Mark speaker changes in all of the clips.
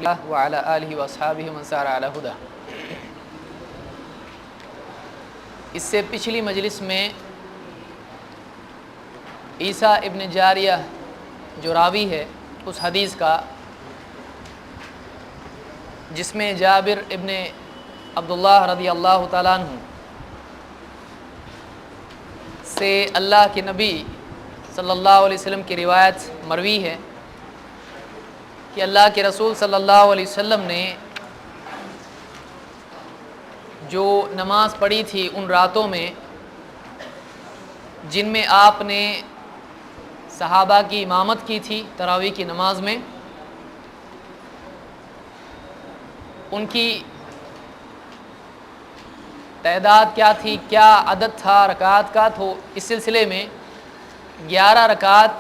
Speaker 1: وعلی آلہ واصحابہ ومن سار علی ہدیٰ۔ اس سے پچھلی مجلس میں عیسیٰ ابن جاریہ جو راوی ہے اس حدیث کا، جس میں جابر ابن عبداللہ رضی اللہ تعالیٰ عنہ سے اللہ کے نبی صلی اللہ علیہ وسلم کی روایت مروی ہے کہ اللہ کے رسول صلی اللہ علیہ وسلم نے جو نماز پڑھی تھی ان راتوں میں جن میں آپ نے صحابہ کی امامت کی تھی تراویح کی نماز میں، ان کی تعداد کیا تھی، کیا عدد تھا رکعات کا، تو اس سلسلے میں 11 رکعات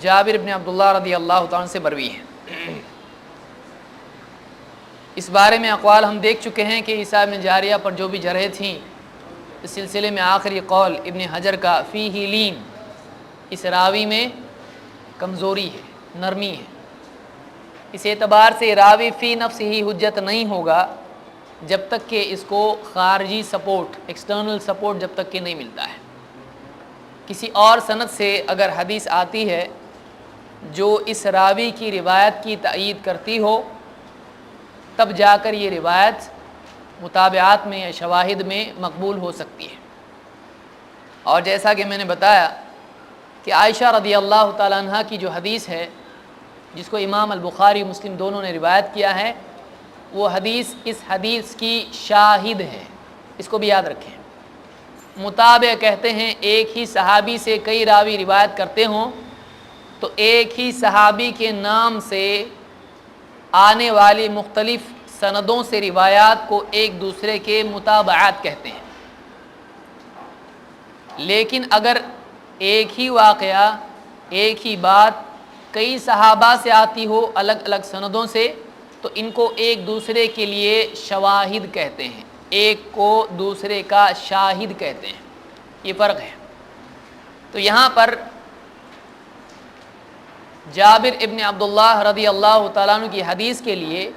Speaker 1: جابر بن عبداللہ رضی اللہ تعالیٰ سے مروی ہیں۔ اس بارے میں اقوال ہم دیکھ چکے ہیں کہ عیسیٰ ابن جاریہ پر جو بھی جرحیں تھیں، اس سلسلے میں آخری قول ابن حجر کا فیہ لین، اس راوی میں کمزوری ہے، نرمی ہے۔ اس اعتبار سے راوی فی نفسہ ہی حجت نہیں ہوگا جب تک کہ اس کو خارجی سپورٹ، ایکسٹرنل سپورٹ جب تک کہ نہیں ملتا ہے۔ کسی اور سند سے اگر حدیث آتی ہے جو اس راوی کی روایت کی تائید کرتی ہو، تب جا کر یہ روایت متابعات میں یا شواہد میں مقبول ہو سکتی ہے۔ اور جیسا کہ میں نے بتایا کہ عائشہ رضی اللہ تعالیٰ عنہ کی جو حدیث ہے، جس کو امام البخاری مسلم دونوں نے روایت کیا ہے، وہ حدیث اس حدیث کی شاہد ہے، اس کو بھی یاد رکھیں۔ متابع کہتے ہیں ایک ہی صحابی سے کئی راوی روایت کرتے ہوں تو ایک ہی صحابی کے نام سے آنے والی مختلف سندوں سے روایات کو ایک دوسرے کے متابعات کہتے ہیں۔ لیکن اگر ایک ہی واقعہ، ایک ہی بات کئی صحابہ سے آتی ہو الگ الگ سندوں سے، تو ان کو ایک دوسرے کے لیے شواہد کہتے ہیں، ایک کو دوسرے کا شاہد کہتے ہیں۔ یہ فرق ہے۔ تو یہاں پر جابر ابن عبداللہ رضی اللہ تعالیٰ عنہ کی حدیث کے لیے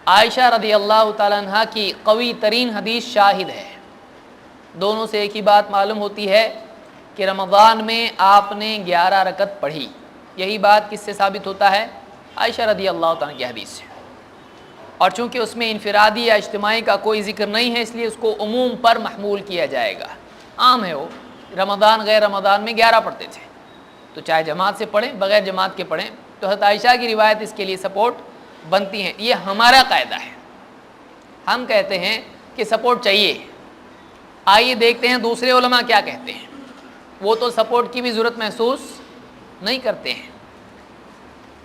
Speaker 1: عائشہ رضی اللہ تعالیٰ عنہ کی قوی ترین حدیث شاہد ہے۔ دونوں سے ایک ہی بات معلوم ہوتی ہے کہ رمضان میں آپ نے 11 رکعت پڑھی۔ یہی بات کس سے ثابت ہوتا ہے؟ عائشہ رضی اللہ تعالیٰ کی حدیث سے۔ اور چونکہ اس میں انفرادی یا اجتماعی کا کوئی ذکر نہیں ہے، اس لیے اس کو عموم پر محمول کیا جائے گا۔ عام ہے، وہ رمضان غیر رمضان میں 11 پڑھتے تھے، تو چاہے جماعت سے پڑھیں بغیر جماعت کے پڑھیں، تو حضرت عائشہ کی روایت اس کے لیے سپورٹ بنتی ہیں۔ یہ ہمارا قاعدہ ہے، ہم کہتے ہیں کہ سپورٹ چاہیے۔ آئیے دیکھتے ہیں دوسرے علماء کیا کہتے ہیں۔ وہ تو سپورٹ کی بھی ضرورت محسوس نہیں کرتے ہیں۔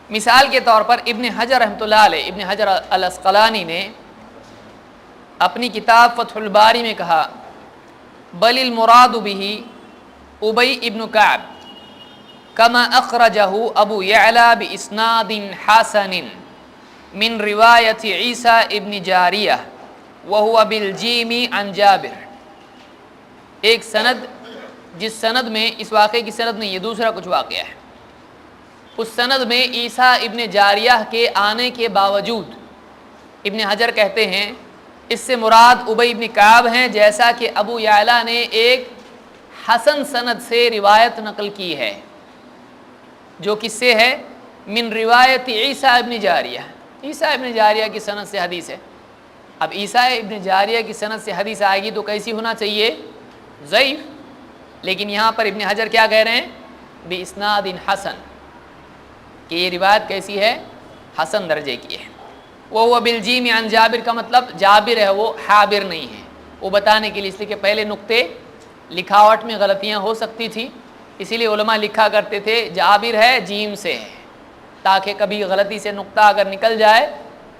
Speaker 1: مثال کے طور پر ابن حجر رحمۃ اللہ علیہ، ابن حجر العسقلانی نے اپنی کتاب فتح الباری میں کہا، بل المراد به ابی ابن کعب کما اخرجہ ابو یعلا باسناد حسن من روایت عیسیٰ ابن جاریہ وہو بالجیم عن جابر۔ ایک سند، جس سند میں، اس واقعے کی سند نہیں، یہ دوسرا کچھ واقعہ ہے، اس سند میں عیسیٰ ابن جاریہ کے آنے کے باوجود ابن حجر کہتے ہیں اس سے مراد ابی ابن کعب ہیں، جیسا کہ ابو یعلا نے ایک حسن سند سے روایت نقل کی ہے، جو کس سے ہے؟ من روایت عیسیٰ ابن جاریہ، عیسیٰ ابن جاریہ کی سند سے حدیث ہے۔ اب عیسیٰ ابن جاریہ کی سند سے حدیث آئے گی تو کیسی ہونا چاہیے؟ ضعیف۔ لیکن یہاں پر ابن حجر کیا کہہ رہے ہیں؟ باسناد حسن، کہ یہ روایت کیسی ہے؟ حسن درجے کی ہے۔ وہ بالجیم عن جابر کا مطلب جابر ہے، وہ حابر نہیں ہے، وہ بتانے کے لیے، اس لیے کہ پہلے نقطے لکھاوٹ میں غلطیاں ہو سکتی تھی، اسی لیے علماء لکھا کرتے تھے جابر ہے جیم سے ہے، تاکہ کبھی غلطی سے نقطہ اگر نکل جائے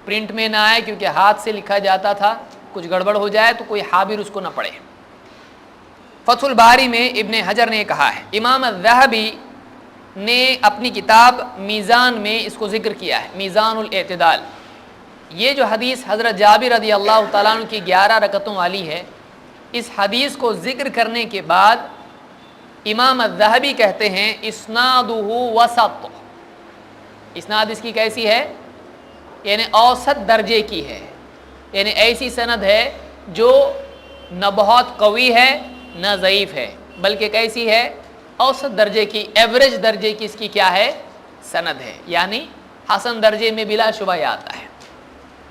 Speaker 1: پرنٹ میں نہ آئے، کیونکہ ہاتھ سے لکھا جاتا تھا، کچھ گڑبڑ ہو جائے تو کوئی حابر اس کو نہ پڑھے۔ فتح الباری میں ابن حجر نے کہا ہے۔ امام الذہبی نے اپنی کتاب میزان میں اس کو ذکر کیا ہے، میزان الاعتدال۔ یہ جو حدیث حضرت جابر رضی اللہ تعالیٰ عنہ کی 11 رکعتوں والی ہے، اس حدیث کو ذکر کرنے کے بعد امام الذہبی کہتے ہیں اسنادہ وسط، اسناد اس کی کیسی ہے؟ یعنی اوسط درجے کی ہے، یعنی ایسی سند ہے جو نہ بہت قوی ہے نہ ضعیف ہے، بلکہ کیسی ہے؟ اوسط درجے کی، ایوریج درجے کی اس کی کیا ہے؟ سند ہے، یعنی حسن درجے میں بلا شبہ یہ آتا ہے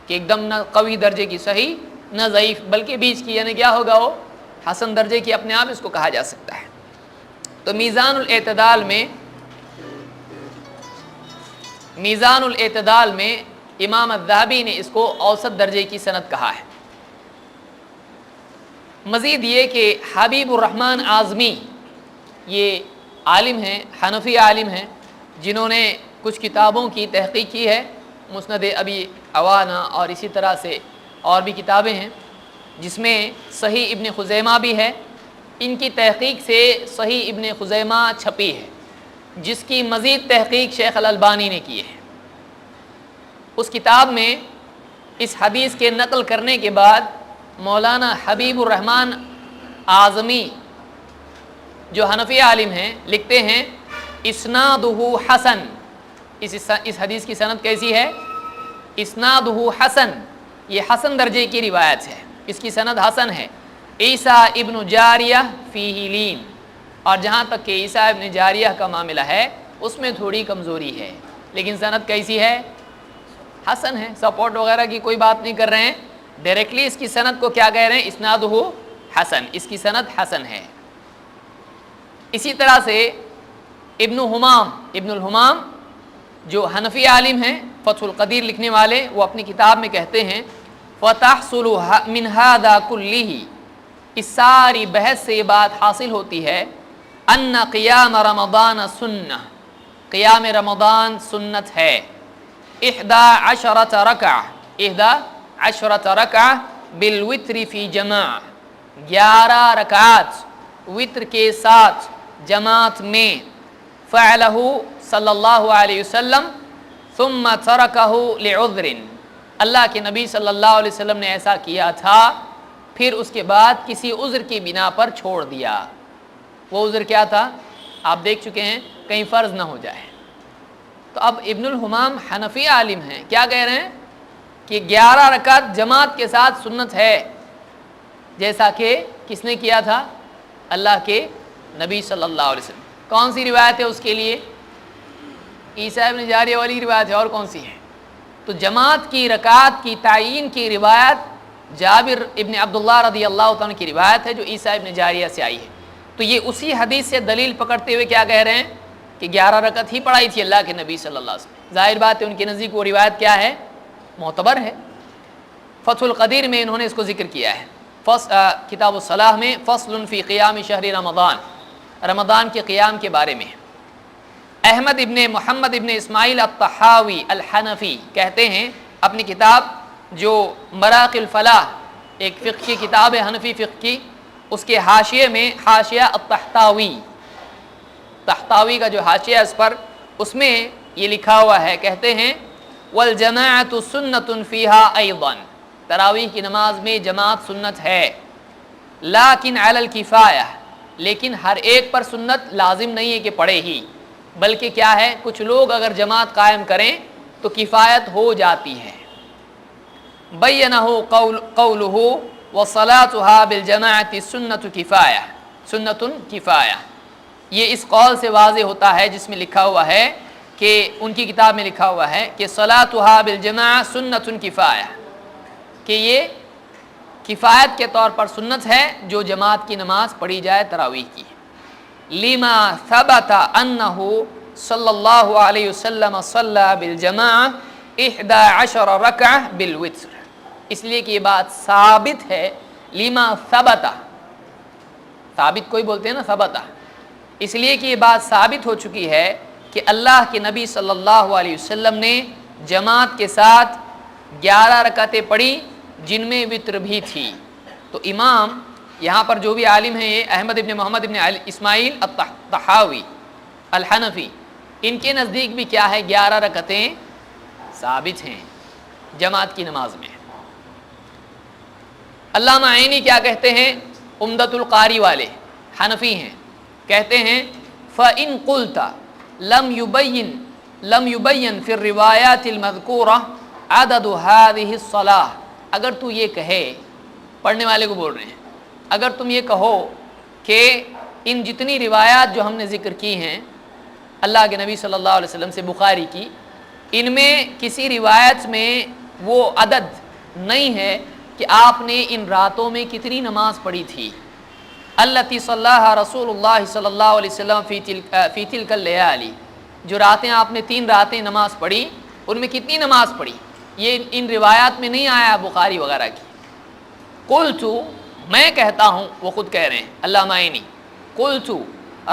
Speaker 1: کہ ایک دم نہ قوی درجے کی صحیح نہ ضعیف، بلکہ بیچ کی، یعنی کیا ہوگا وہ؟ حسن درجے کی اپنے آپ اس کو کہا جا سکتا ہے۔ تو میزان الاعتدال میں امام الذہبی نے اس کو اوسط درجے کی سند کہا ہے۔ مزید یہ کہ حبیب الرحمن اعظمی یہ عالم ہیں، حنفی عالم ہیں، جنہوں نے کچھ کتابوں کی تحقیق کی ہے، مسند ابی عوانہ اور اسی طرح سے اور بھی کتابیں ہیں جس میں صحیح ابن خزیمہ بھی ہے۔ ان کی تحقیق سے صحیح ابن خزیمہ چھپی ہے، جس کی مزید تحقیق شیخ الالبانی نے کی ہے۔ اس کتاب میں اس حدیث کے نقل کرنے کے بعد مولانا حبیب الرحمن اعظمی جو حنفی عالم ہیں لکھتے ہیں اسنادہ حسن، اس حدیث کی سند کیسی ہے؟ اسنادہ حسن، یہ حسن درجے کی روایت ہے، اس کی سند حسن ہے۔ عیسیٰ ابن جاریہ فیہ لین، اور جہاں تک کہ عیسیٰ ابن جاریہ کا معاملہ ہے اس میں تھوڑی کمزوری ہے، لیکن سند کیسی ہے؟ حسن ہے، سپورٹ وغیرہ کی کوئی بات نہیں کر رہے ہیں، ڈائریکٹلی اس کی سند کو کیا کہہ رہے ہیں؟ اسنادہ حسن، اس کی سند حسن ہے۔ اسی طرح سے ابن الحمام جو حنفی عالم ہیں، فتح القدیر لکھنے والے، وہ اپنی کتاب میں کہتے ہیں وَتَحْصُلُ مِنْ هَذَا كُلِّهِ، اس ساری بحث سے یہ بات حاصل ہوتی ہے ان قیام رمضان سنہ، قیام رمضان سنت ہے، 11 رکعہ بالوتر فی جماع، 11 رکعات وتر کے ساتھ جماعت میں، فعلہ صلی اللہ علیہ وسلم ثم ترکہ لعذر، اللہ کے نبی صلی اللہ علیہ وسلم نے ایسا کیا تھا، پھر اس کے بعد کسی عذر کی بنا پر چھوڑ دیا۔ وہ عذر کیا تھا؟ آپ دیکھ چکے ہیں، کہیں فرض نہ ہو جائے۔ تو اب ابن الحمام حنفی عالم ہیں، کیا کہہ رہے ہیں کہ 11 رکعت جماعت کے ساتھ سنت ہے، جیسا کہ کس نے کیا تھا؟ اللہ کے نبی صلی اللہ علیہ وسلم۔ کون سی روایت ہے اس کے لیے؟ عیسیٰ ابن جاریہ والی روایت ہے، اور کون سی ہے؟ تو جماعت کی رکعات کی تعیین کی روایت جابر ابن عبداللہ رضی اللہ عنہ کی روایت ہے جو عیسیٰ ابن جاریہ سے آئی ہے۔ تو یہ اسی حدیث سے دلیل پکڑتے ہوئے کیا کہہ رہے ہیں کہ 11 رکعت ہی پڑھائی تھی اللہ کے نبی صلی اللہ علیہ وسلم۔ ظاہر بات ہے ان کے نزدیک وہ روایت کیا ہے؟ معتبر ہے۔ فتح القدیر میں انہوں نے اس کو ذکر کیا ہے، کتاب الصلاح میں، فصل فی قیام شہر رمضان کے قیام کے بارے میں۔ احمد ابن محمد ابن اسماعیل الطحاوی الحنفی کہتے ہیں اپنی کتاب جو مراق الفلاح، ایک فقہ کی کتاب ہے حنفی فقہ کی، اس کے حاشیے میں، حاشیہ الطحتاوی، طحتاوی کا جو حاشیہ اس پر، اس میں یہ لکھا ہوا ہے، کہتے ہیں والجماعۃ سنۃ فیہا ایضا، تراویح کی نماز میں جماعت سنت ہے، لیکن علی الکفایہ، لیکن ہر ایک پر سنت لازم نہیں ہے کہ پڑھے ہی، بلکہ کیا ہے، کچھ لوگ اگر جماعت قائم کریں تو کفایت ہو جاتی ہے۔ بینہ قولہ وصلاتها بالجماعۃ سنۃ کفایہ، سنۃ کفایہ، یہ اس قول سے واضح ہوتا ہے جس میں لکھا ہوا ہے کہ ان کی کتاب میں لکھا ہوا ہے کہ صلاتها بالجماعۃ سنۃ کفایہ، کہ یہ کفایت کے طور پر سنت ہے جو جماعت کی نماز پڑھی جائے تراویح کی، لما ثبت انہ صلی اللہ علیہ وسلم صلی بالجماعۃ 11 رکعہ بالوتر، اس لیے کہ یہ بات ثابت ہے، لما ثبت، ثابت کوئی بولتے ہیں نا ثبت، اس لیے کہ یہ بات ثابت ہو چکی ہے کہ اللہ کے نبی صلی اللہ علیہ وسلم نے جماعت کے ساتھ 11 رکعتیں پڑھی جن میں وتر بھی تھی۔ تو امام یہاں پر جو بھی عالم ہیں یہ احمد ابن محمد ابن اسماعیل الطحاوی الحنفی، ان کے نزدیک بھی کیا ہے، 11 رکعتیں ثابت ہیں جماعت کی نماز میں۔ علامہ عینی کیا کہتے ہیں، عمدۃ القاری والے حنفی ہیں، کہتے ہیں فَإِن قُلْتَ لَمْ يُبَيِّن فِي الرِّوَایَاتِ الْمَذْکُورَةِ عدد هذه الصلاة، اگر تو یہ کہے، پڑھنے والے کو بول رہے ہیں، اگر تم یہ کہو کہ ان جتنی روایات جو ہم نے ذکر کی ہیں اللہ کے نبی صلی اللہ علیہ وسلم سے بخاری کی، ان میں کسی روایت میں وہ عدد نہیں ہے کہ آپ نے ان راتوں میں کتنی نماز پڑھی تھی، التی صلاح رسول اللہ صلی اللہ علیہ وسلم فی تلک اللیالی، جو راتیں آپ نے 3 راتیں نماز پڑھی، ان میں کتنی نماز پڑھی، یہ ان روایات میں نہیں آیا بخاری وغیرہ کی۔ قلت، میں کہتا ہوں، وہ خود کہہ رہے ہیں علامہ عینی، قلت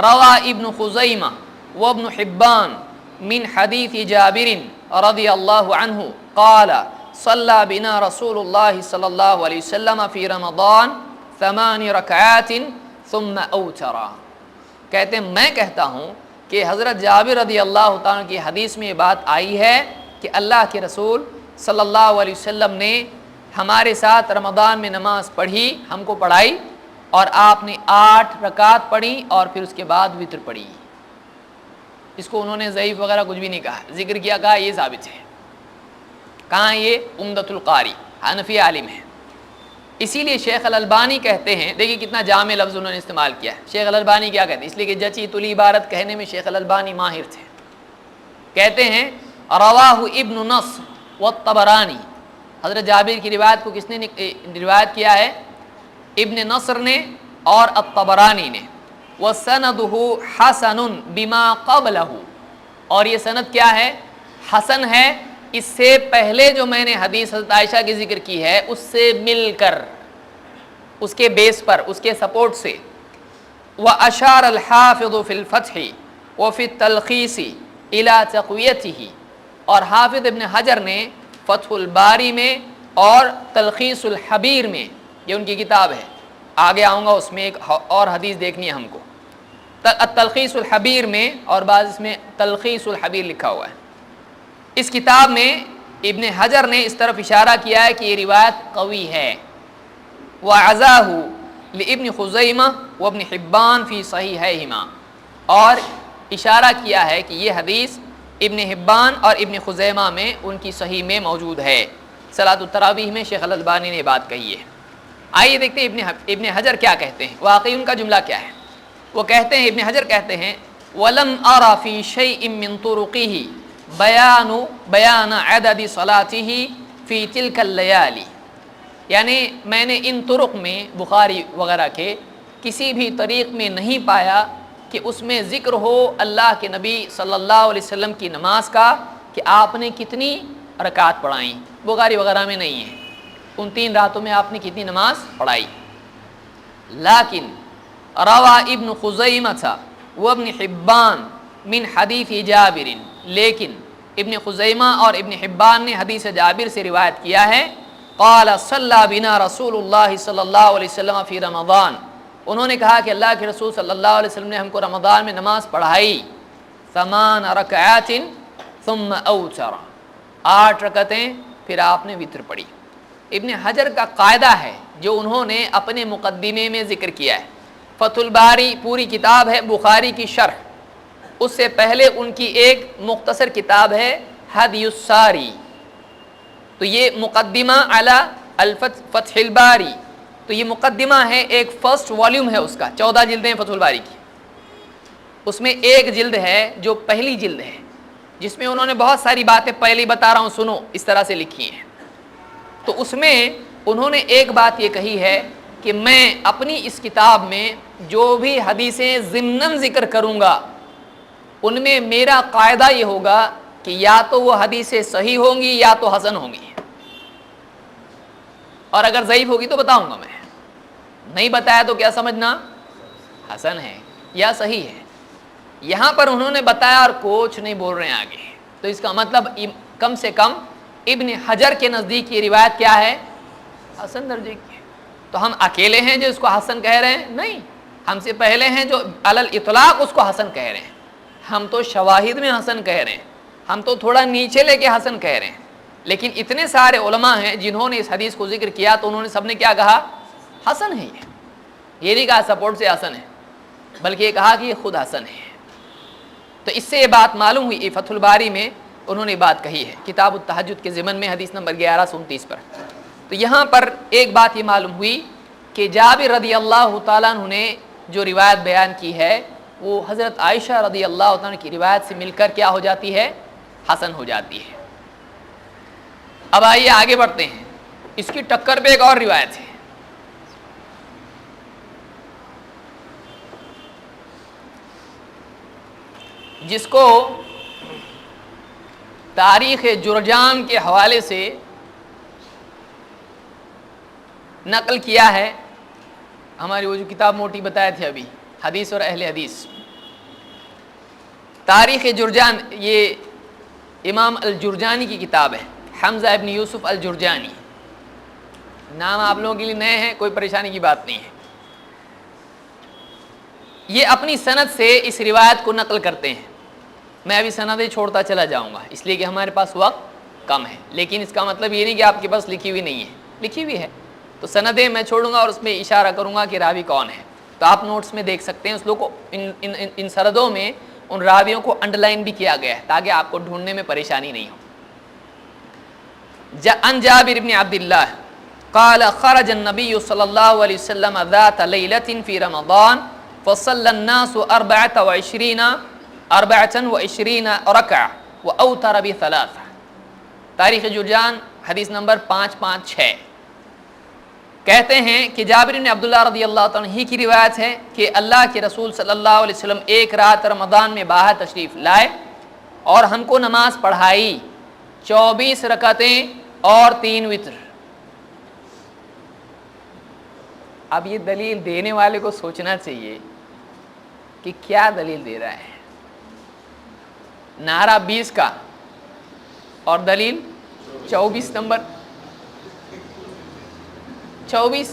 Speaker 1: روا ابن خزیمہ وابن حبان من حدیث جابر رضی اللہ عنہ قال صلی بنا رسول اللہ صلی اللہ علیہ وسلم فی رمضان 8 رکعات ثم اوتر۔ کہتے ہیں میں کہتا ہوں کہ حضرت جابر رضی اللہ تعالیٰ کی حدیث میں یہ بات آئی ہے کہ اللہ کے رسول صلی اللہ علیہ وسلم نے ہمارے ساتھ رمضان میں نماز پڑھی، ہم کو پڑھائی، اور آپ نے 8 رکعت پڑھی اور پھر اس کے بعد وتر پڑھی۔ اس کو انہوں نے ضعیف وغیرہ کچھ بھی نہیں کہا، ذکر کیا، کہا یہ ثابت ہے۔ کہاں یہ عمدۃ القاری، حنفی عالم ہے۔ اسی لیے شیخ الالبانی کہتے ہیں، دیکھیے کتنا جامع لفظ انہوں نے استعمال کیا ہے۔ شیخ الالبانی کیا کہتے ہیں؟ اس لیے کہ جچی تلی عبارت کہنے میں شیخ الالبانی ماہر تھے۔ کہتے ہیں رواہ ابن نصر والطبرانی، حضرت جابر کی روایت کو کس نے روایت کیا ہے؟ ابن نصر نے اور الطبرانی نے۔ وسندہ حسن بما قبلہ، اور یہ سند کیا ہے؟ حسن ہے، اس سے پہلے جو میں نے حدیث حضرت عائشہ کی ذکر کی ہے اس سے مل کر، اس کے بیس پر، اس کے سپورٹ سے۔ واشار الحافظ فی الفتح وفی التلخیص الی تقویتہ، اور حافظ ابن حجر نے فتح الباری میں اور تلخیص الحبیر میں، یہ ان کی کتاب ہے، آگے آؤں گا اس میں ایک اور حدیث دیکھنی ہے ہم کو، تلخیص الحبیر میں، اور بعض اس میں تلخیص الحبیر لکھا ہوا ہے۔ اس کتاب میں ابن حجر نے اس طرف اشارہ کیا ہے کہ یہ روایت قوی ہے۔ وعزاہ لابن خزیمہ وابن حبان فی صحیحیہما، اور اشارہ کیا ہے کہ یہ حدیث ابن حبان اور ابن خزیمہ میں ان کی صحیح میں موجود ہے۔ صلاۃ التراویح میں شیخ الالبانی نے بات کہی ہے۔ آئیے دیکھتے ہیں ابن حجر کیا کہتے ہیں، واقعی ان کا جملہ کیا ہے۔ وہ کہتے ہیں، ابن حجر کہتے ہیں وَلَمْ أَرَ فِي شَيْءٍ مِّن طُرُقِهِ بیان عدد صلاته فی تلک اللیالی، یعنی میں نے ان طرق میں بخاری وغیرہ کے کسی بھی طریق میں نہیں پایا کہ اس میں ذکر ہو اللہ کے نبی صلی اللہ علیہ وسلم کی نماز کا کہ آپ نے کتنی رکعات پڑھائیں، بخاری وغیرہ میں نہیں ہے ان 3 راتوں میں آپ نے کتنی نماز پڑھائی۔ لیکن روا ابن خزیمہ وابن حبان من حدیث جابر، لیکن ابن خزیمہ اور ابن حبان نے حدیث جابر سے روایت کیا ہے، قال صلی بنا رسول اللہ صلی اللہ علیہ وسلم فی رمضان، انہوں نے کہا کہ اللہ کے رسول صلی اللہ علیہ وسلم نے ہم کو رمضان میں نماز پڑھائی 8 رکعات ثم اوتر، 8 رکعتیں پھر آپ نے وتر پڑھی۔ ابن حجر کا قاعدہ ہے جو انہوں نے اپنے مقدمے میں ذکر کیا ہے، فتح الباری پوری کتاب ہے بخاری کی شرح، اس سے پہلے ان کی ایک مختصر کتاب ہے ہدی الساری، تو یہ مقدمہ علی فتح الباری، تو یہ مقدمہ ہے، ایک فرسٹ والیوم ہے اس کا، 14 جلدیں فتح الباری کی، اس میں ایک جلد ہے جو پہلی جلد ہے جس میں انہوں نے بہت ساری باتیں پہلے بتا رہا ہوں سنو اس طرح سے لکھی ہیں۔ تو اس میں انہوں نے ایک بات یہ کہی ہے کہ میں اپنی اس کتاب میں جو بھی حدیثیں ضمناً ذکر کروں گا ان میں میرا قاعدہ یہ ہوگا کہ یا تو وہ حدیثیں صحیح ہوں گی یا تو حسن ہوں گی، اور اگر ضعیف ہوگی تو بتاؤں گا، میں نہیں بتایا تو کیا سمجھنا، حسن ہے یا صحیح ہے۔ یہاں پر انہوں نے بتایا اور کچھ نہیں بول رہے ہیں آگے، تو اس کا مطلب کم سے کم ابن حجر کے نزدیک یہ روایت کیا ہے، حسن درجے کی ہے۔ تو ہم اکیلے ہیں جو اس کو حسن کہہ رہے ہیں؟ نہیں، ہم سے پہلے ہیں جو علی الاطلاق اس کو حسن کہہ رہے ہیں، ہم تو شواہد میں حسن کہہ رہے ہیں، ہم تو تھوڑا نیچے لے کے حسن کہہ رہے ہیں، لیکن اتنے سارے علماء ہیں جنہوں نے اس حدیث کو ذکر کیا تو انہوں نے سب نے کیا کہا، حسن ہے، یہ نہیں کہا سپورٹ سے حسن ہے، بلکہ یہ کہا کہ یہ خود حسن ہے۔ تو اس سے یہ بات معلوم ہوئی فتح الباری میں انہوں نے بات کہی ہے کتاب التہجد کے ضمن میں حدیث نمبر 1129 پر۔ تو یہاں پر ایک بات یہ معلوم ہوئی کہ جابر رضی اللہ تعالیٰ عنہ نے جو روایت بیان کی ہے وہ حضرت عائشہ رضی اللہ تعالیٰ عنہ کی روایت سے مل کر کیا ہو جاتی ہے؟ حسن ہو جاتی ہے۔ اب آئیے آگے بڑھتے ہیں، اس کی ٹکر پہ ایک اور روایت ہے، جس کو تاریخ جرجان کے حوالے سے نقل کیا ہے ہماری وہ جو کتاب موٹی بتایا تھے ابھی، حدیث اور اہل حدیث۔ تاریخ جرجان یہ امام الجرجانی کی کتاب ہے، حمزہ ابن یوسف الجرجانی، نام آپ لوگوں کے لیے نئے ہیں، کوئی پریشانی کی بات نہیں ہے۔ یہ اپنی سند سے اس روایت کو نقل کرتے ہیں، میں ابھی سندیں چھوڑتا چلا جاؤں گا اس لیے کہ ہمارے پاس وقت کم ہے، لیکن اس کا مطلب یہ نہیں کہ آپ کے پاس لکھی ہوئی نہیں ہے، لکھی ہوئی ہے، تو سندیں میں چھوڑوں گا اور اس میں اشارہ کروں گا کہ راوی کون ہے، تو آپ نوٹس میں دیکھ سکتے ہیں اس لوگ کو ان سندوں میں ان راویوں کو انڈر لائن بھی کیا گیا ہے تاکہ آپ کو ڈھونڈنے میں پریشانی نہیں ہو۔ عن جابر بن عبد الله قال خرج النبي صلى الله عليه وسلم ذات ليلة في رمضان فصلى الناس 24 ركعة وأوتر بثلاثة۔ تاریخ جرجان حدیث نمبر 556 کہتے ہیں کہ جابر بن عبداللہ رضی اللہ عنہ ہی کی روایت ہے کہ اللہ کے رسول صلی اللہ علیہ وسلم ایک رات رمضان میں باہر تشریف لائے اور ہم کو نماز پڑھائی 24 رکعتیں اور 3 وتر۔ اب یہ دلیل دینے والے کو سوچنا چاہیے کہ کیا دلیل دے رہا ہے، نعرہ 20 کا اور دلیل 24 نمبر 24،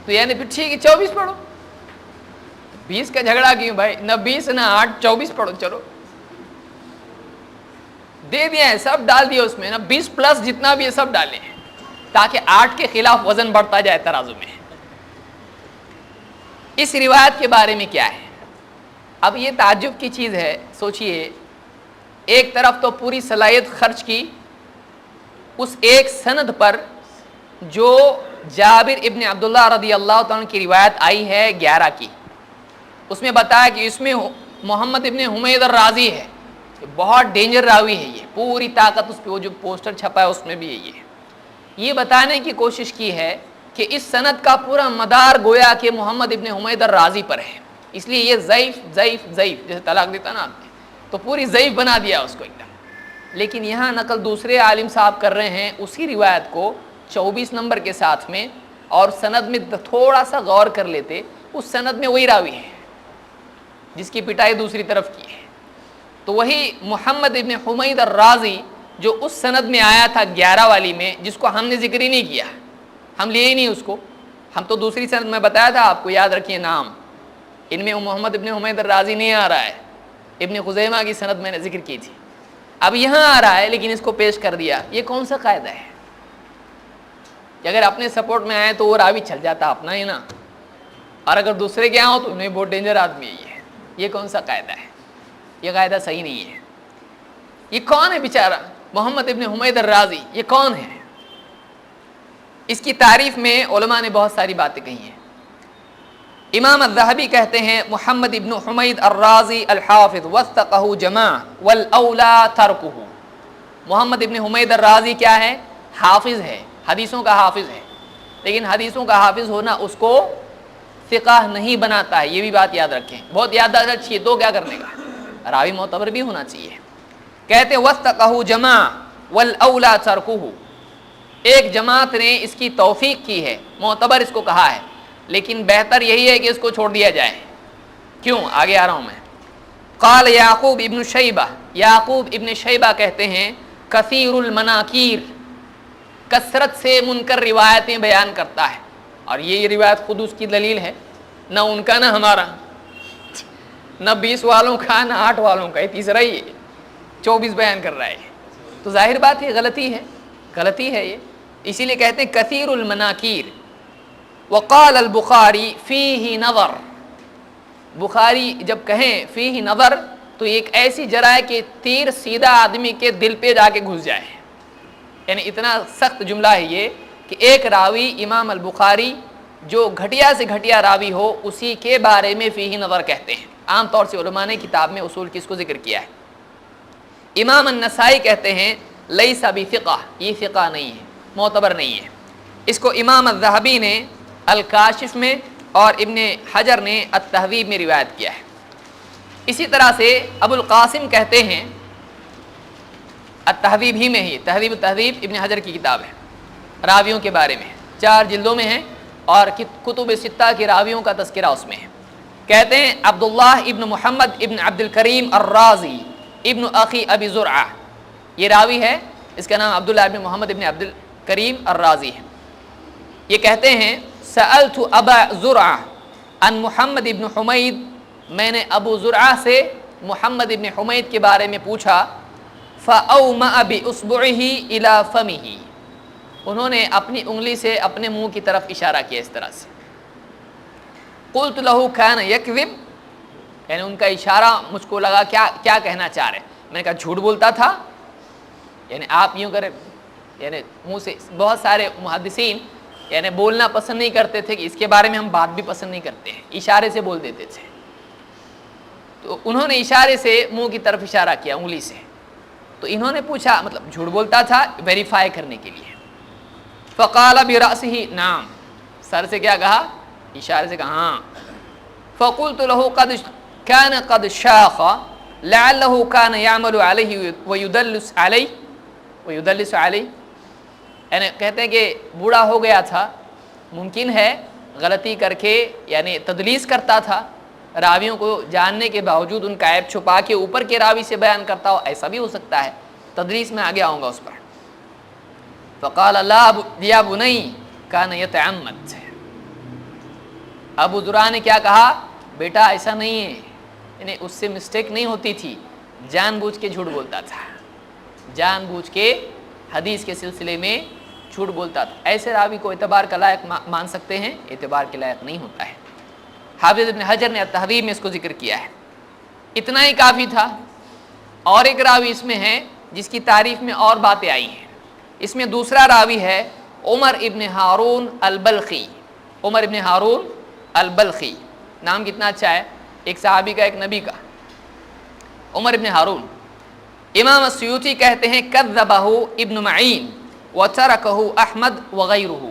Speaker 1: تو یعنی پھر ٹھیک ہے 24 پڑھو، 20 کا جھگڑا کیوں بھائی، نہ 20 نہ 8، 24 پڑھو، چلو دے دیا ہے، سب ڈال دیا اس میں، نا 20 پلس جتنا بھی ہے سب ڈالے ہیں تاکہ 8 کے خلاف وزن بڑھتا جائے ترازو میں۔ اس روایت کے بارے میں کیا ہے؟ اب یہ تعجب کی چیز ہے، سوچئے ایک طرف تو پوری صلاحیت خرچ کی اس ایک سند پر جو جابر ابن عبداللہ رضی اللہ تعالیٰ کی روایت آئی ہے 11 کی، اس میں بتایا کہ اس میں محمد ابن حمید الرازی ہے، بہت ڈینجر راوی ہے، یہ پوری طاقت اس پہ وہ جو پوسٹر چھپا ہے اس میں بھی ہے۔ یہ بتانے کی کوشش کی ہے کہ اس سند کا پورا مدار گویا کہ محمد ابن حمید الرازی پر ہے، اس لیے یہ ضعیف ضعیف ضعیف جیسے طلاق دیتا نا آپ نے، تو پوری ضعیف بنا دیا اس کو ایک دم۔ لیکن یہاں نقل دوسرے عالم صاحب کر رہے ہیں اسی روایت کو 24 نمبر کے ساتھ میں، اور سند میں تھوڑا سا غور کر لیتے اس سند میں وہی راوی ہے جس کی پٹائی دوسری طرف کی ہے، تو وہی محمد ابن حمید الرازی جو اس سند میں آیا تھا 11 والی میں، جس کو ہم نے ذکر ہی نہیں کیا، ہم لیے ہی نہیں اس کو، ہم تو دوسری سند میں بتایا تھا آپ کو، یاد رکھیے نام، ان میں محمد ابن حمید الرازی نہیں آ رہا ہے، ابن خزیمہ کی سند میں نے ذکر کی تھی، اب یہاں آ رہا ہے لیکن اس کو پیش کر دیا۔ یہ کون سا قاعدہ ہے کہ اگر اپنے سپورٹ میں آئے تو وہ راوی چل جاتا اپنا ہی نا، اور اگر دوسرے کے ہوں تو انہیں بہت ڈینجر آدمی ہے، یہ کون سا قاعدہ ہے؟ یہ قاعدہ صحیح نہیں ہے۔ یہ کون ہے بیچارہ محمد ابن حمید الرازی، یہ کون ہے؟ اس کی تعریف میں علماء نے بہت ساری باتیں کہی ہیں۔ امام الذہبی کہتے ہیں محمد ابن حمید الرازی الحافظ وثقہ جماع والاولا ترکہ۔ محمد ابن حمید الرازی کیا ہے؟ حافظ ہے، حدیثوں کا حافظ ہے، لیکن حدیثوں کا حافظ ہونا اس کو ثقہ نہیں بناتا ہے، یہ بھی بات یاد رکھیں، بہت یاد رکھیے، تو کیا کرنے کا، راوی معتبر بھی ہونا چاہیے۔ کہتے ہیں وثقہ جماع والاولا ترکہ، ایک جماعت نے اس کی توثیق کی ہے، معتبر اس کو کہا ہے، لیکن بہتر یہی ہے کہ اس کو چھوڑ دیا جائے۔ کیوں؟ آگے آ رہا ہوں میں۔ قال یعقوب ابن شیبہ، یعقوب ابن شیبہ کہتے ہیں کثیر المناکیر، کثرت سے منکر روایتیں بیان کرتا ہے، اور یہ روایت خود اس کی دلیل ہے، نہ ان کا نہ ہمارا، نہ 20 والوں کا نہ 8 والوں کا، یہ تیسرا ہی ہے، 24 بیان کر رہا ہے، تو ظاہر بات ہے غلطی ہے، غلطی ہے یہ، اسی لیے کہتے ہیں کثیر المناکیر۔ وقال البخاری فیہ نظر، بخاری جب کہیں فیہ نظر تو ایک ایسی جرح ہے کہ تیر سیدھا آدمی کے دل پہ جا کے گھس جائے. یعنی اتنا سخت جملہ ہے یہ کہ ایک راوی امام البخاری جو گھٹیا سے گھٹیا راوی ہو اسی کے بارے میں فیہ نظر کہتے ہیں. عام طور سے علماء نے کتاب میں اصول کی اس کو ذکر کیا ہے. امام النسائی کہتے ہیں لیس بثقہ، یہ ثقہ نہیں ہے، معتبر نہیں ہے. اس کو امام الذہبی نے الکاشف میں اور ابن حجر نے التہذیب میں روایت کیا ہے. اسی طرح سے ابو القاسم کہتے ہیں التہذیب ہی میں ہی، تہذیب التہذیب ابن حجر کی کتاب ہے، راویوں کے بارے میں 4 جلدوں میں ہے اور کتب ستہ کے راویوں کا تذکرہ اس میں ہے. کہتے ہیں عبداللہ ابن محمد ابن عبد الکریم الرازی ابن اخی ابی زرعہ، یہ راوی ہے، اس کا نام عبداللہ ابن محمد ابن عبد الکریم الرازی ہے. یہ کہتے ہیں سألت ابا زرعہ عن محمد ابن حمید، میں نے ابو زرعہ سے محمد ابن حمید کے بارے میں پوچھا. فأومأ بإصبعه إلى فمه، انہوں نے اپنی انگلی سے اپنے منہ کی طرف اشارہ کیا اس طرح سے. قلت له كان يكذب، یعنی ان کا اشارہ مجھ کو لگا کیا کہنا چاہ رہے. میں نے کہا جھوٹ بولتا تھا. یعنی آپ یوں کریں، یعنی منہ سے بہت سارے محدثین یعنی بولنا پسند نہیں کرتے تھے کہ اس کے بارے میں ہم بات بھی پسند نہیں کرتے ہیں، اشارے سے بول دیتے تھے. تو انہوں نے اشارے سے منہ کی طرف اشارہ کیا انگلی سے. تو انہوں نے پوچھا، مطلب جھوٹ بولتا تھا ویریفائی کرنے کے لیے. فقال برأسه نعم، سر سے کیا کہا؟ اشارے سے کہا ہاں. فقلت له قد كان قد شاخ لعله كان يعمل عليه ويدلس عليه، یعنی کہتے ہیں کہ بوڑھا ہو گیا تھا، ممکن ہے غلطی کر کے یعنی تدلیس کرتا تھا، راویوں کو جاننے کے باوجود ان کا عیب چھپا کے اوپر کے راوی سے بیان کرتا ہو، ایسا بھی ہو سکتا ہے. تدلیس میں آگے آؤں گا اس پر. فقال لا یا بنی کان یتعمد، ابو زرعہ نے کیا کہا؟ بیٹا ایسا نہیں ہے، یعنی اس سے مسٹیک نہیں ہوتی تھی، جان بوجھ کے جھوٹ بولتا تھا، جان بوجھ کے حدیث کے سلسلے میں جھوٹ بولتا تھا. ایسے راوی کو اعتبار کا لائق مان سکتے ہیں، اعتبار کے لائق نہیں ہوتا ہے. حافظ ابن حجر نے التہذیب میں اس کو ذکر کیا ہے. اتنا ہی کافی تھا. اور ایک راوی اس میں ہے جس کی تعریف میں اور باتیں آئی ہیں. اس میں دوسرا راوی ہے عمر ابن ہارون البلخی. عمر ابن ہارون البلخی، نام کتنا اچھا ہے، ایک صحابی کا ایک نبی کا، عمر ابن ہارون. امام السیوطی کہتے ہیں کذبہ ابن معین وترکہ احمد وغیرہ،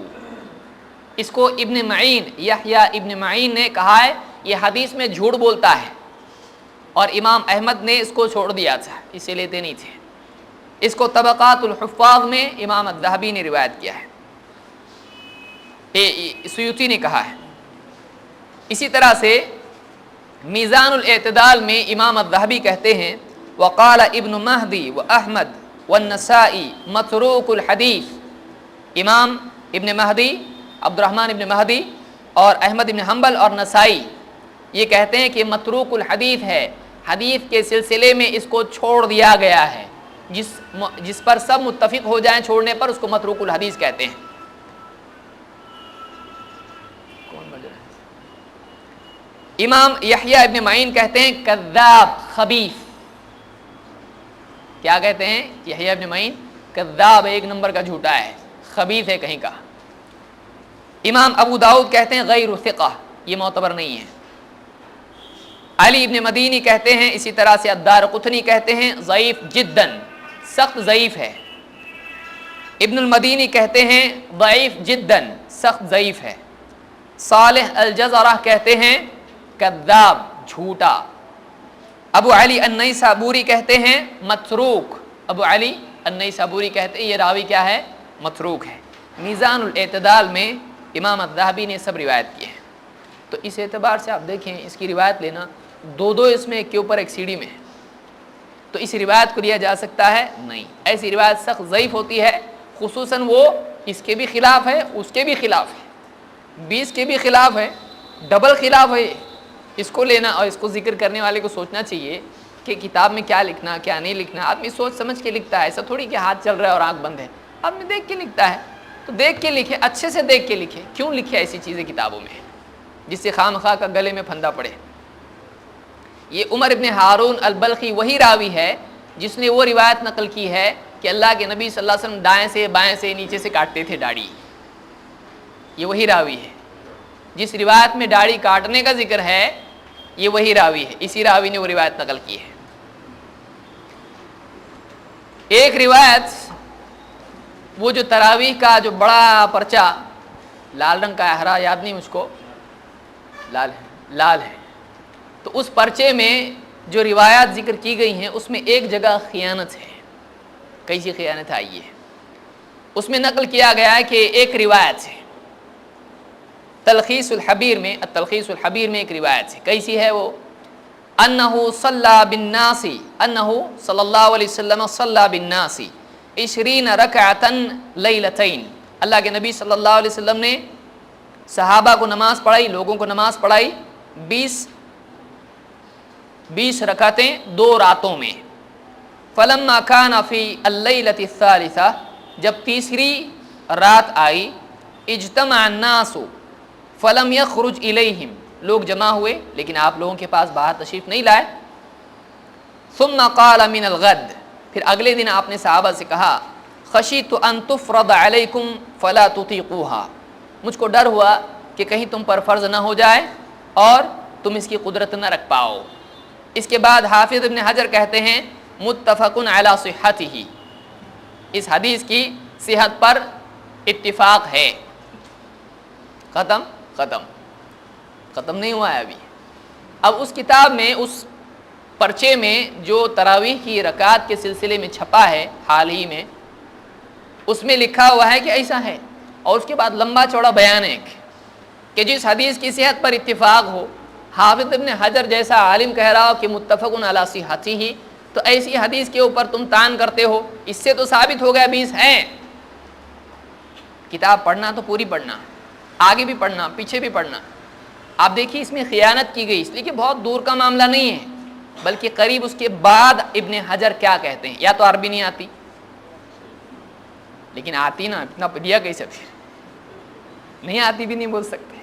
Speaker 1: اس کو ابن معین یحییٰ ابن معین نے کہا ہے یہ حدیث میں جھوٹ بولتا ہے، اور امام احمد نے اس کو چھوڑ دیا تھا، اسے لیتے نہیں تھے. اس کو طبقات الحفاظ میں امام الذہبی نے روایت کیا ہے، سیوطی نے کہا ہے. اسی طرح سے میزان الاعتدال میں امام الذہبی کہتے ہیں وقال ابن مہدی و احمد والنسائی متروک الحدیث. امام ابن مہدی، عبد الرحمن ابن مہدی اور احمد ابن حنبل اور نسائی یہ کہتے ہیں کہ متروک الحدیث ہے، حدیث کے سلسلے میں اس کو چھوڑ دیا گیا ہے، جس پر سب متفق ہو جائیں چھوڑنے پر اس کو متروک الحدیث کہتے ہیں. امام یحییٰ ابن معین کہتے ہیں کذاب خبیث. کیا کہتے ہیں یحییٰ ابن معین؟ کذاب، ایک نمبر کا جھوٹا ہے، خبیث ہے کہیں کا. امام ابو داؤد کہتے ہیں غیر ثقہ، یہ معتبر نہیں ہے. علی ابن مدینی کہتے ہیں، اسی طرح سے الدارقطنی کہتے ہیں ضعیف جداً، سخت ضعیف ہے. ابن المدینی کہتے ہیں ضعیف جداً، سخت ضعیف ہے. صالح الجزرہ کہتے ہیں کذاب، جھوٹا. ابو علی النیسابوری کہتے ہیں متروک. ابو علی النیسابوری کہتے ہیں یہ راوی کیا ہے؟ متروک ہے. میزان الاعتدال میں امام الذہبی نے سب روایت کی ہے. تو اس اعتبار سے آپ دیکھیں اس کی روایت لینا دو اس میں ایک کے اوپر ایک سیڑھی میں ہے، تو اس روایت کو لیا جا سکتا ہے؟ نہیں. ایسی روایت سخت ضعیف ہوتی ہے، خصوصاً وہ اس کے بھی خلاف ہے، اس کے بھی خلاف ہے، 20 کے بھی خلاف ہے، ڈبل خلاف ہے. اس کو لینا اور اس کو ذکر کرنے والے کو سوچنا چاہیے کہ کتاب میں کیا لکھنا کیا نہیں لکھنا. آدمی سوچ سمجھ کے لکھتا ہے، ایسا تھوڑی کہ ہاتھ چل رہا ہے اور آنکھ بند ہے. آدمی دیکھ کے لکھتا ہے، تو دیکھ کے لکھے، اچھے سے دیکھ کے لکھے. کیوں لکھے ایسی چیزیں کتابوں میں جس سے خواہ مخواہ کا گلے میں پھندا پڑے. یہ عمر ابن ہارون البلخی وہی راوی ہے جس نے وہ روایت نقل کی ہے کہ اللہ کے نبی صلی اللہ علیہ وسلم دائیں سے بائیں سے نیچے سے کاٹتے تھے داڑھی. یہ وہی راوی ہے جس روایت میں داڑھی کاٹنے کا ذکر ہے، یہ وہی راوی ہے، اسی راوی نے وہ روایت نقل کی ہے. ایک روایت وہ جو تراویح کا جو بڑا پرچہ لال رنگ کا ہے، ہرا یاد نہیں مجھ کو، لال ہے، تو اس پرچے میں جو روایات ذکر کی گئی ہیں اس میں ایک جگہ خیانت ہے، کیسی خیانت آئی ہے. اس میں نقل کیا گیا ہے کہ ایک روایت ہے تلخیص الحبیر میں، التلخیص الحبیر میں ایک روایت ہے، کیسی ہے وہ؟ انہ صلی بالناس، انہ صلی اللہ علیہ وسلم صلی بالناس 20 رکعتا لیلتین، اللہ کے نبی صلی اللہ علیہ وسلم نے صحابہ کو نماز پڑھائی، لوگوں کو نماز پڑھائی 20 رکعتیں 2 راتوں میں. فلما کان فی اللیلۃ الثالثہ، جب تیسری رات آئی، اجتمع الناس فلم یخرج الیہم، لوگ جمع ہوئے لیکن آپ لوگوں کے پاس باہر تشریف نہیں لائے. ثم قال من الغد، پھر اگلے دن آپ نے صحابہ سے کہا خشیت ان تفرض علیکم فلا تطیقوها، مجھ کو ڈر ہوا کہ کہیں تم پر فرض نہ ہو جائے اور تم اس کی قدرت نہ رکھ پاؤ. اس کے بعد حافظ ابن حجر کہتے ہیں متفق علی صحتہ، اس حدیث کی صحت پر اتفاق ہے. ختم نہیں ہوا ہے ابھی. اب اس کتاب میں، اس پرچے میں جو تراویح کی رکعات کے سلسلے میں چھپا ہے حال ہی میں، اس میں لکھا ہوا ہے کہ ایسا ہے، اور اس کے بعد لمبا چوڑا بیان ہے کہ جس حدیث کی صحت پر اتفاق ہو، حافظ ابن حجر جیسا عالم کہہ رہا ہو کہ متفق علی صحتہ، تو ایسی حدیث کے اوپر تم تان کرتے ہو، اس سے تو ثابت ہو گیا 20 ہیں. کتاب پڑھنا تو پوری پڑھنا، آگے بھی پڑھنا پیچھے بھی پڑھنا. آپ دیکھیے اس میں خیانت کی گئی، اس لیے کہ بہت دور کا معاملہ نہیں ہے، بلکہ قریب اس کے بعد ابن حجر کیا کہتے ہیں. یا تو عربی نہیں آتی، لیکن آتی نا، اتنا پڑھیا کیسے پھر نہیں آتی بھی نہیں بول سکتے.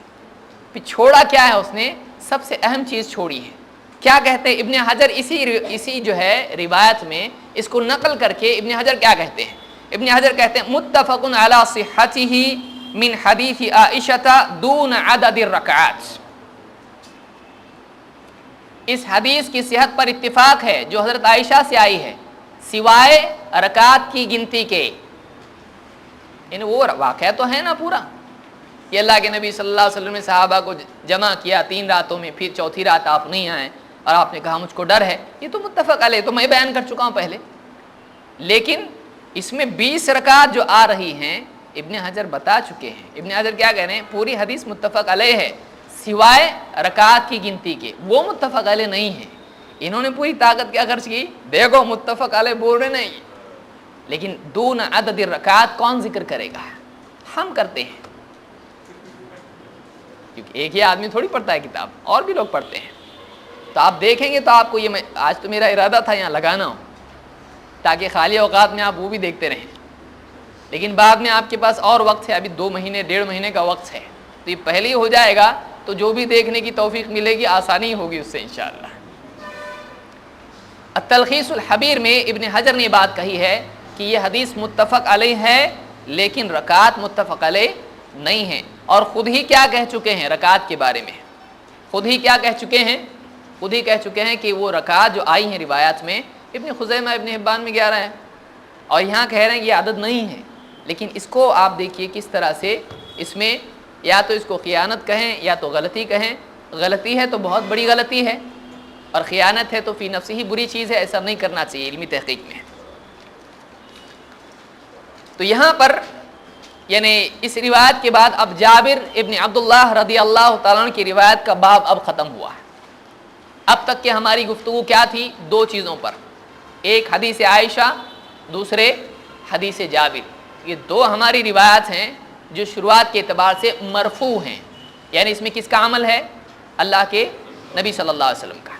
Speaker 1: پھر چھوڑا کیا ہے اس نے؟ سب سے اہم چیز چھوڑی ہے. کیا کہتے ہیں ابن حجر اسی جو ہے روایت میں اس کو نقل کر کے ابن حجر کیا کہتے ہیں؟ ابن حجر کہتے ہیں متفق علی صحتہ من حدیث عائشہ دون عدد الرکعات، اس حدیث کی صحت پر اتفاق ہے جو حضرت عائشہ سے آئی ہے سوائے رکعات کی گنتی کے. یعنی وہ واقعہ تو ہے نا پورا کہ اللہ کے نبی صلی اللہ علیہ وسلم نے صحابہ کو جمع کیا 3 راتوں میں، پھر چوتھی رات آپ نہیں آئے اور آپ نے کہا مجھ کو ڈر ہے، یہ تو متفق علیہ، تو میں بیان کر چکا ہوں پہلے. لیکن اس میں 20 رکعات جو آ رہی ہیں ابن حجر بتا چکے ہیں. ابن حجر کیا کہہ رہے ہیں؟ پوری حدیث متفق علیہ ہے سوائے رکعات کی گنتی کے، وہ متفق علیہ نہیں ہے. انہوں نے پوری طاقت کیا خرچ کی، دیکھو متفق علیہ بول رہے نہیں، لیکن دون عدد الرکعات کون ذکر کرے گا؟ ہم کرتے ہیں، کیونکہ ایک ہی آدمی تھوڑی پڑھتا ہے کتاب، اور بھی لوگ پڑھتے ہیں. تو آپ دیکھیں گے تو آپ کو یہ، آج تو میرا ارادہ تھا یہاں لگانا ہو تاکہ خالی اوقات میں آپ وہ بھی دیکھتے رہیں، لیکن بعد میں آپ کے پاس اور وقت ہے، ابھی 2 مہینے 1.5 مہینے کا وقت ہے، تو یہ پہلے ہی ہو جائے گا تو جو بھی دیکھنے کی توفیق ملے گی آسانی ہوگی اس سے انشاءاللہ. التلخیص الحبیر میں ابن حجر نے بات کہی ہے کہ یہ حدیث متفق علیہ ہے لیکن رکعات متفق علیہ نہیں ہیں. اور خود ہی کیا کہہ چکے ہیں رکعات کے بارے میں؟ خود ہی کیا کہہ چکے ہیں؟ خود ہی کہہ چکے ہیں کہ وہ رکعات جو آئی ہیں روایات میں، ابن خزیمہ ابن حبان میں 11 ہے، اور یہاں کہہ رہے ہیں کہ یہ عدد نہیں ہے. لیکن اس کو آپ دیکھیے کس طرح سے اس میں یا تو اس کو خیانت کہیں یا تو غلطی کہیں. غلطی ہے تو بہت بڑی غلطی ہے، اور خیانت ہے تو فی نفسی ہی بری چیز ہے، ایسا نہیں کرنا چاہیے علمی تحقیق میں. تو یہاں پر یعنی اس روایت کے بعد اب جابر ابن عبداللہ رضی اللہ تعالیٰ عنہ کی روایت کا باب اب ختم ہوا ہے. اب تک کہ ہماری گفتگو کیا تھی؟ 2 چیزوں پر، ایک حدیث عائشہ، دوسرے حدیث جابر. یہ 2 ہماری روایات ہیں جو شروعات کے اعتبار سے مرفوع ہیں، یعنی اس میں کس کا عمل ہے؟ اللہ کے نبی صلی اللہ علیہ وسلم کا.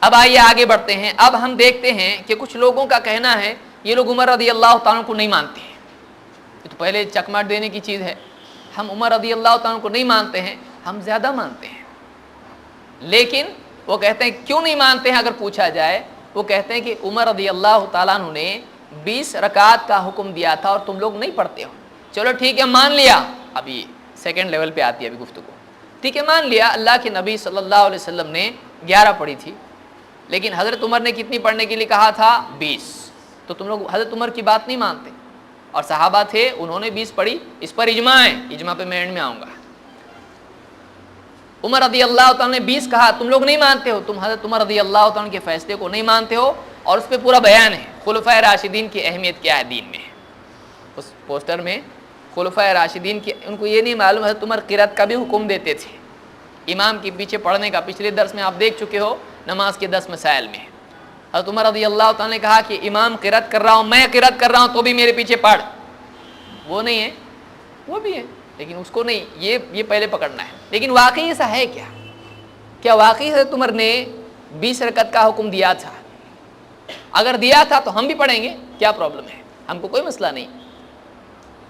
Speaker 1: اب آئیے آگے بڑھتے ہیں. اب ہم دیکھتے ہیں کہ کچھ لوگوں کا کہنا ہے یہ لوگ عمر رضی اللہ تعالیٰ کو نہیں مانتے ہیں. یہ تو پہلے چکماٹ دینے کی چیز ہے، ہم عمر رضی اللہ تعالیٰ کو نہیں مانتے ہیں، ہم زیادہ مانتے ہیں. لیکن وہ کہتے ہیں کیوں نہیں مانتے ہیں؟ اگر پوچھا جائے وہ کہتے ہیں کہ عمر رضی اللہ تعالیٰ عنہ نے 20 رکعات کا حکم دیا تھا اور تم لوگ نہیں پڑھتے ہو. چلو ٹھیک ہے مان لیا. ابھی سیکنڈ لیول پہ آتی ہے ابھی گفتگو. ٹھیک ہے مان لیا اللہ کے نبی صلی اللہ علیہ وسلم نے 11 پڑھی تھی، لیکن حضرت عمر نے کتنی پڑھنے کے لیے کہا تھا؟ 20. تو تم لوگ حضرت عمر کی بات نہیں مانتے. اور صحابہ تھے انہوں نے 20 پڑھی. اس پر اجماع ہے، اجماع پہ میں اینڈ میں آؤں گا. عمر رضی اللہ تعالیٰ نے 20 کہا، تم لوگ نہیں مانتے ہو. تم حضرت عمر رضی اللہ تعالیٰ کے فیصلے کو نہیں مانتے ہو. اور اس پہ پورا بیان ہے خلفائے راشدین کی اہمیت کیا ہے دین میں. اس پوسٹر میں خلفائے راشدین کی، ان کو یہ نہیں معلوم حضرت عمر قرات کا بھی حکم دیتے تھے امام کے پیچھے پڑھنے کا. پچھلے درس میں آپ دیکھ چکے ہو نماز کے 10 مسائل میں حضرت عمر رضی اللہ تعالیٰ نے کہا کہ امام قرات کر رہا ہوں، میں قرات کر رہا ہوں تو بھی میرے پیچھے پڑھ. وہ نہیں ہے، وہ بھی ہے لیکن اس کو نہیں، یہ پہلے پکڑنا ہے. لیکن واقعی ایسا ہے کیا واقعی حضرت عمر نے 20 رکعت کا حکم دیا تھا؟ اگر دیا تھا تو ہم بھی پڑھیں گے، کیا پرابلم ہے؟ ہم کو کوئی مسئلہ نہیں.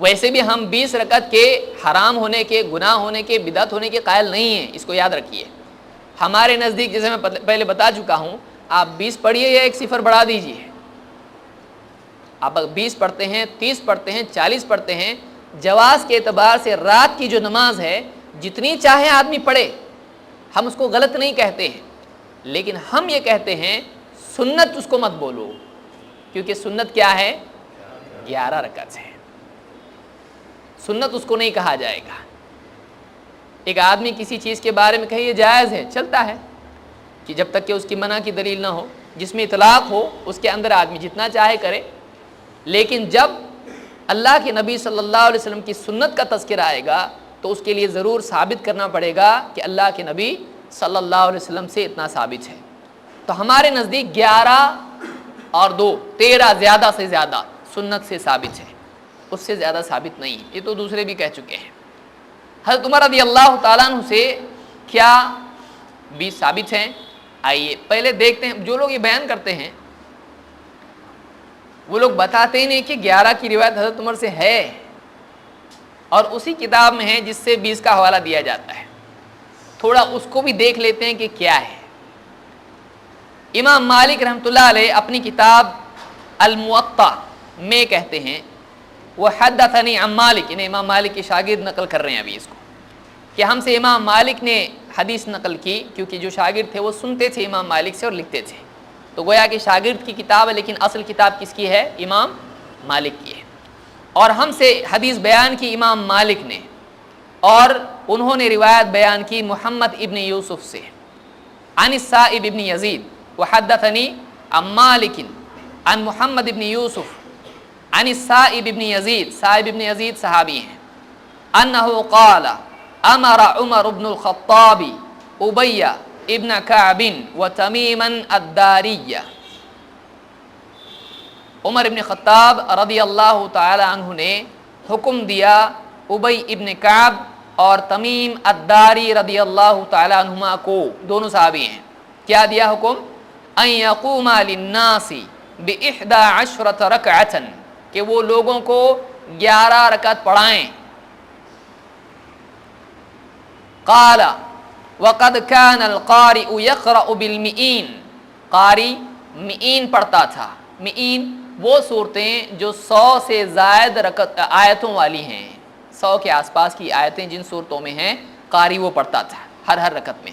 Speaker 1: ویسے بھی ہم 20 رکعت کے حرام ہونے کے، گناہ ہونے کے، بدعت ہونے کے قائل نہیں ہیں، اس کو یاد رکھیے. ہمارے نزدیک جیسے میں پہلے بتا چکا ہوں، آپ 20 پڑھیے یا ایک صفر بڑھا دیجیے. آپ 20 پڑھتے ہیں، 30 پڑھتے ہیں، 40 پڑھتے ہیں، جواز کے اعتبار سے رات کی جو نماز ہے جتنی چاہے آدمی پڑھے، ہم اس کو غلط نہیں کہتے ہیں. لیکن ہم یہ کہتے ہیں سنت اس کو مت بولو، کیونکہ سنت کیا ہے؟ 11 رکعت ہے. سنت اس کو نہیں کہا جائے گا. ایک آدمی کسی چیز کے بارے میں کہے یہ جائز ہے، چلتا ہے کہ جب تک کہ اس کی منع کی دلیل نہ ہو، جس میں اطلاق ہو اس کے اندر آدمی جتنا چاہے کرے. لیکن جب اللہ کے نبی صلی اللہ علیہ وسلم کی سنت کا تذکرہ آئے گا تو اس کے لیے ضرور ثابت کرنا پڑے گا کہ اللہ کے نبی صلی اللہ علیہ وسلم سے اتنا ثابت ہے. تو ہمارے نزدیک 11 اور 2 13 زیادہ سے زیادہ سنت سے ثابت ہے، اس سے زیادہ ثابت نہیں. یہ تو دوسرے بھی کہہ چکے ہیں. حضرت عمر رضی اللہ تعالیٰ عنہ سے کیا 20 ثابت ہیں؟ آئیے پہلے دیکھتے ہیں. جو لوگ یہ بیان کرتے ہیں وہ لوگ بتاتے ہی نہیں کہ 11 کی روایت حضرت عمر سے ہے، اور اسی کتاب میں ہے جس سے 20 کا حوالہ دیا جاتا ہے. تھوڑا اس کو بھی دیکھ لیتے ہیں کہ کیا ہے. امام مالک رحمۃ اللہ علیہ اپنی کتاب الموطا میں کہتے ہیں وہ حدثنی عن مالک، انہیں امام مالک کے شاگرد نقل کر رہے ہیں ابھی اس کو، کہ ہم سے امام مالک نے حدیث نقل کی. کیونکہ جو شاگرد تھے وہ سنتے تھے امام مالک سے اور لکھتے تھے، تو گویا کہ شاگرد کی کتاب ہے لیکن اصل کتاب کس کی ہے؟ امام مالک کی ہے. اور ہم سے حدیث بیان کی امام مالک نے، اور انہوں نے روایت بیان کی محمد ابن یوسف سے عن السائب ابن یزید وحدثنی عن مالک عن محمد ابن یوسف عن السائب ابن یزید. سائب ابن یزید صحابی ہیں. انہ قال امر عمر بن الخطاب ابی ابن کعب وتمیما الداریہ. عمر ابن خطاب رضی اللہ تعالی عنہ نے حکم دیا ابی ابن کعب اور تمیم الداری رضی اللہ تعالی عنہما کو، دونوں صحابی ہیں. کیا دیا حکم؟ ان یقوما للناس ب11 رکعۃ، کہ وہ لوگوں کو 11 رکعت پڑھائیں. قال وقد كان القارئ يقرأ بالمئین، قاری مئین پڑھتا تھا. مئین وہ صورتیں جو 100 سے زائد آیتوں والی ہیں، 100 کے آس پاس کی آیتیں جن صورتوں میں ہیں قاری وہ پڑھتا تھا ہر رکعت میں.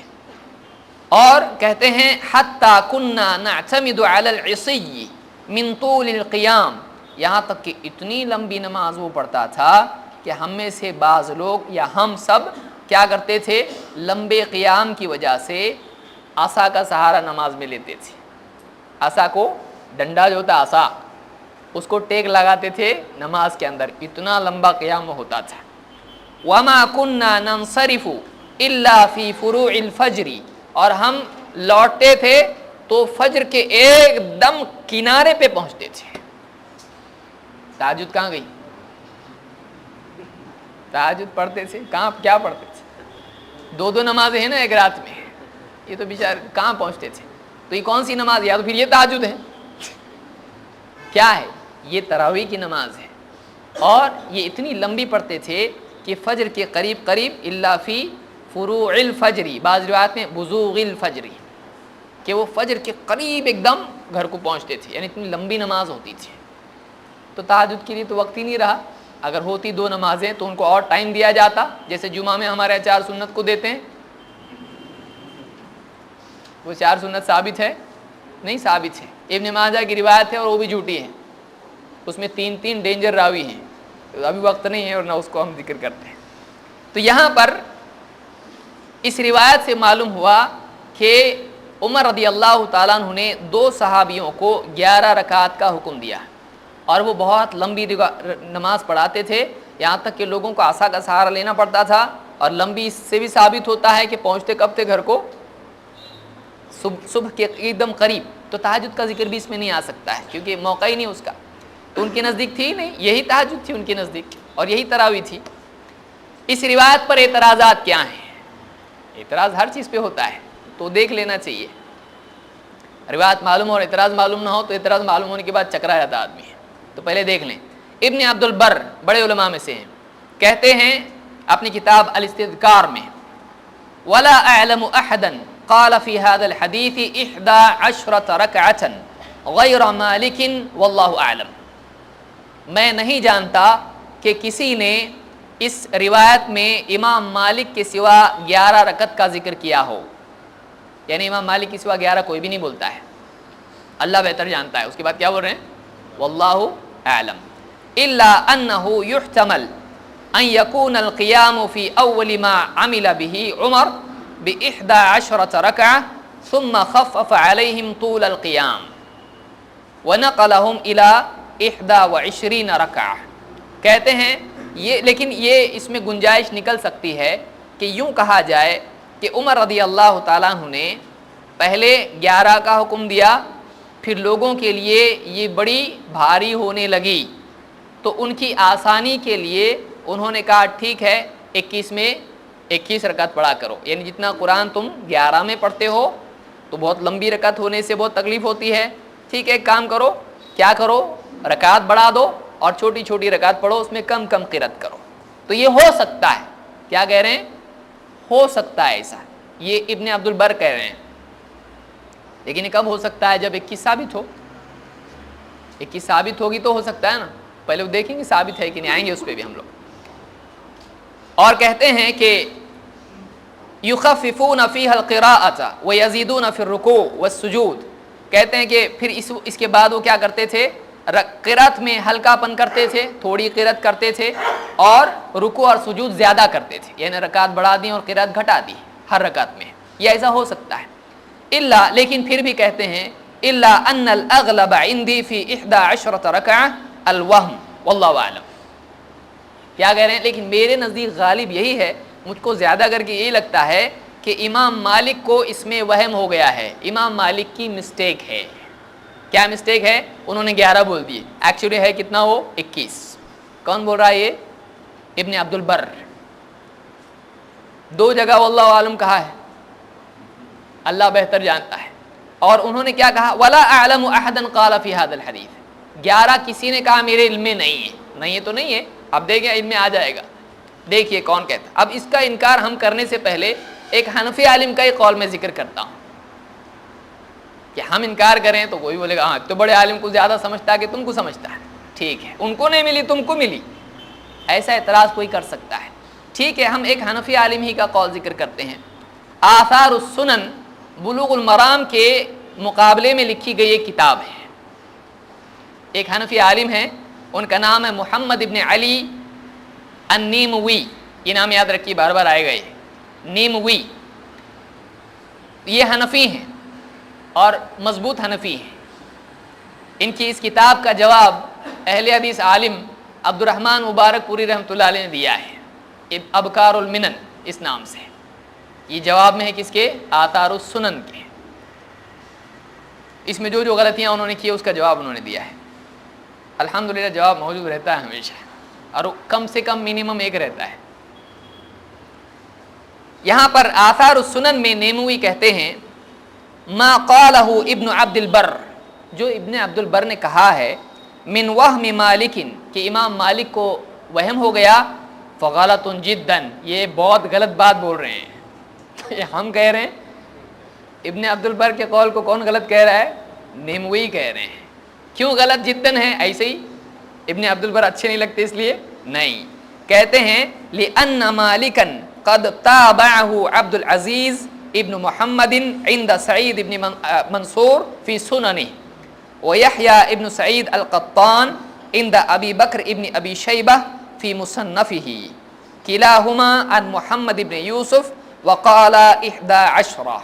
Speaker 1: اور کہتے ہیں حتی كنا نعتمد على العصی من طول القیام، یہاں تک کہ اتنی لمبی نماز وہ پڑھتا تھا کہ ہم میں سے بعض لوگ یا ہم سب کیا کرتے تھے؟ لمبے قیام کی وجہ سے عصا کا سہارا نماز میں لیتے تھے. عصا کو، ڈنڈا جو ہوتا عصا، اس کو ٹیک لگاتے تھے نماز کے اندر، اتنا لمبا قیام ہوتا تھا. وما كنا ننصرف الا في فروع الفجر، اور ہم لوٹتے تھے تو فجر کے ایک دم کنارے پہ پہنچتے تھے. تہجد کہاں گئی؟ تہجد پڑھتے تھے کہاں؟ کیا پڑھتے تھے؟ 2 نمازیں ہیں نا ایک رات میں. یہ تو بیچارے کہاں پہنچتے تھے؟ تو یہ کون سی نماز؟ یا تو پھر یہ تہجد ہے. کیا ہے؟ یہ تراویح کی نماز ہے. اور یہ اتنی لمبی پڑھتے تھے کہ فجر کے قریب قریب الا فی فروع الفجر، بعض روایت میں بزوغ الفجر، کہ وہ فجر کے قریب ایک دم گھر کو پہنچتے تھے، یعنی اتنی لمبی نماز ہوتی تھی. تو تہجد کے لیے تو وقت ہی نہیں رہا. اگر ہوتی 2 نمازیں تو ان کو اور ٹائم دیا جاتا، جیسے جمعہ میں ہمارے 4 سنت کو دیتے ہیں. وہ 4 سنت ثابت ہے؟ نہیں ثابت ہے. ابن ماجہ کی روایت ہے اور وہ بھی جھوٹی ہے. اس میں 3 ڈینجر راوی ہیں. ابھی وقت نہیں ہے اور نہ اس کو ہم ذکر کرتے ہیں. تو یہاں پر اس روایت سے معلوم ہوا کہ عمر رضی اللہ تعالیٰ عنہ نے 2 صحابیوں کو 11 رکعت کا حکم دیا، اور وہ بہت لمبی نماز پڑھاتے تھے، یہاں تک کہ لوگوں کو عصا کا سہارا لینا پڑتا تھا. اور لمبی اس سے بھی ثابت ہوتا ہے کہ پہنچتے کب تھے گھر کو؟ صبح کے ایک دم قریب. تو تہجد کا ذکر بھی اس میں نہیں آ سکتا ہے کیونکہ موقع ہی نہیں اس کا. تو ان کے نزدیک تھی ہی نہیں، یہی تہجد تھی ان کے نزدیک اور یہی تراویح تھی. اس روایت پر اعتراضات کیا ہیں؟ اعتراض ہر چیز پہ ہوتا ہے تو دیکھ لینا چاہیے. روایت معلوم ہو اور اعتراض معلوم نہ ہو تو اعتراض معلوم ہونے کے بعد چکرا جاتا آدمی ہے. تو پہلے دیکھ لیں. ابن عبد البر بڑے علماء میں سے ہیں، کہتے ہیں اپنی کتاب الاستذکار میں، ولا اعلم احدا قال في هذا الحديث 11 ركعة غير مالك والله اعلم. میں نہیں جانتا کہ کسی نے اس روایت میں امام مالک کے سوا 11 رکعت کا ذکر کیا ہو. یعنی امام مالک کے سوا 11 کوئی بھی نہیں بولتا ہے، اللہ بہتر جانتا ہے. اس کے بعد کیا بول رہے ہیں؟ واللہ اعلم. الا انه يحتمل ان يكون القيام في اول ما عمل به عمر ب11 ركعة ثم خفف عليهم طول القيام ونقلهم الى 21 ركعة. کہتے ہیں یہ، لیکن یہ اس میں گنجائش نکل سکتی ہے کہ یوں کہا جائے کہ عمر رضی اللہ تعالیٰ عنہ نے پہلے 11 کا حکم دیا، پھر لوگوں کے لیے یہ بڑی بھاری ہونے لگی تو ان کی آسانی کے لیے انہوں نے کہا ٹھیک ہے 21 میں 21 رکعت پڑھا کرو. یعنی جتنا قرآن تم 11 میں پڑھتے ہو تو بہت لمبی رکعت ہونے سے بہت تکلیف ہوتی ہے، ٹھیک ہے ایک کام کرو، کیا کرو، رکعت بڑھا دو اور چھوٹی چھوٹی رکعت پڑھو، اس میں کم کم قرات کرو. تو یہ ہو سکتا ہے. کیا کہہ رہے ہیں؟ ہو سکتا ہے ایسا. یہ ابن عبد البر کہہ رہے ہیں. لیکن یہ کب ہو سکتا ہے؟ جب 21 ثابت ہو. 21 ثابت ہوگی تو ہو سکتا ہے نا. پہلے وہ دیکھیں گے ثابت ہے کہ نہیں، آئیں گے اس پہ بھی ہم لوگ. اور کہتے ہیں کہ یخففون فیہا القراءۃ ویزیدون فی الرکوع والسجود. کہتے ہیں کہ پھر اس کے بعد وہ کیا کرتے تھے؟ قرات میں ہلکا پن کرتے تھے، تھوڑی قرات کرتے تھے اور رکوع اور سجود زیادہ کرتے تھے، یعنی رکعت بڑھا دی اور قرات گھٹا دی ہر رکعت میں. یہ ایسا ہو سکتا ہے. الا، لیکن پھر بھی کہتے ہیں الا ان الاغلب عندي في 11 ركعة الوهم والله اعلم. کیا کہہ رہے ہیں؟ لیکن میرے نزدیک غالب یہی ہے، مجھ کو زیادہ کر کے یہی لگتا ہے کہ امام مالک کو اس میں وہم ہو گیا ہے، امام مالک کی مسٹیک ہے. کیا مسٹیک ہے؟ انہوں نے 11 بول دیے، ایکچولی ہے کتنا؟ وہ 21. کون بول رہا ہے یہ؟ ابن عبد البر. 2 جگہ واللہ عالم کہا ہے، اللہ بہتر جانتا ہے. اور انہوں نے کیا کہا؟ ولا اعلم احدا قال في هذا الحديث. 11 کسی نے کہا میرے علم میں نہیں ہے. نہیں ہے تو نہیں ہے، اب دیکھیں علم میں آ جائے گا. دیکھیے کون کہتا. اب اس کا انکار ہم کرنے سے پہلے ایک حنفی عالم کا ہی قول میں ذکر کرتا ہوں کہ ہم انکار کریں تو کوئی بولے گا ہاں تو بڑے عالم کو زیادہ سمجھتا ہے کہ تم کو سمجھتا ہے. ٹھیک ہے، ان کو نہیں ملی تم کو ملی، ایسا اعتراض کوئی کر سکتا ہے. ٹھیک ہے، ہم ایک حنفی عالم ہی کا قول ذکر کرتے ہیں. آثار السنن بلوغ المرام کے مقابلے میں لکھی گئی ایک کتاب ہے. ایک حنفی عالم ہے، ان کا نام ہے محمد ابن علی النیموی. یہ نام یاد رکھیے، بار بار آئے گا یہ نیموی. یہ حنفی ہیں اور مضبوط حنفی ہیں. ان کی اس کتاب کا جواب اہل حدیث عالم عبد الرحمن مبارک پوری رحمۃ اللہ علیہ نے دیا ہے، ابکار المنن اس نام سے. یہ جواب میں ہے کس کے؟ آثار السنن کے. اس میں جو غلطیاں انہوں نے کی اس کا جواب انہوں نے دیا ہے. الحمدللہ جواب موجود رہتا ہے ہمیشہ، اور کم سے کم منیمم ایک رہتا ہے. یہاں پر آثار السنن میں نیموی کہتے ہیں ما قالہ ابن عبد البر، جو ابن عبد البر نے کہا ہے من وہم مالک، کہ امام مالک کو وہم ہو گیا، فغلط جدا، یہ بہت غلط بات بول رہے ہیں. ہم کہہ رہے ہیں ابن عبد البر کے قول کو کون غلط کہہ رہا ہے؟ نیموی کہہ رہے ہیں۔ کیوں غلط جدن ہے؟ ایسے ہی ابن عبد البر اچھے نہیں لگتے اس لیے نہیں، کہتے ہیں لِأَنَّ مَالِكًا قَدْ تَابَعَهُ عبد العزیز ابن محمد عند سعید ابن منصور فی سننہ ویحییٰ ابن سعید القطان عند ابی بکر ابن ابی شیبہ فی مصنفہ کلاہما عن محمد ابن یوسف وقال 11۔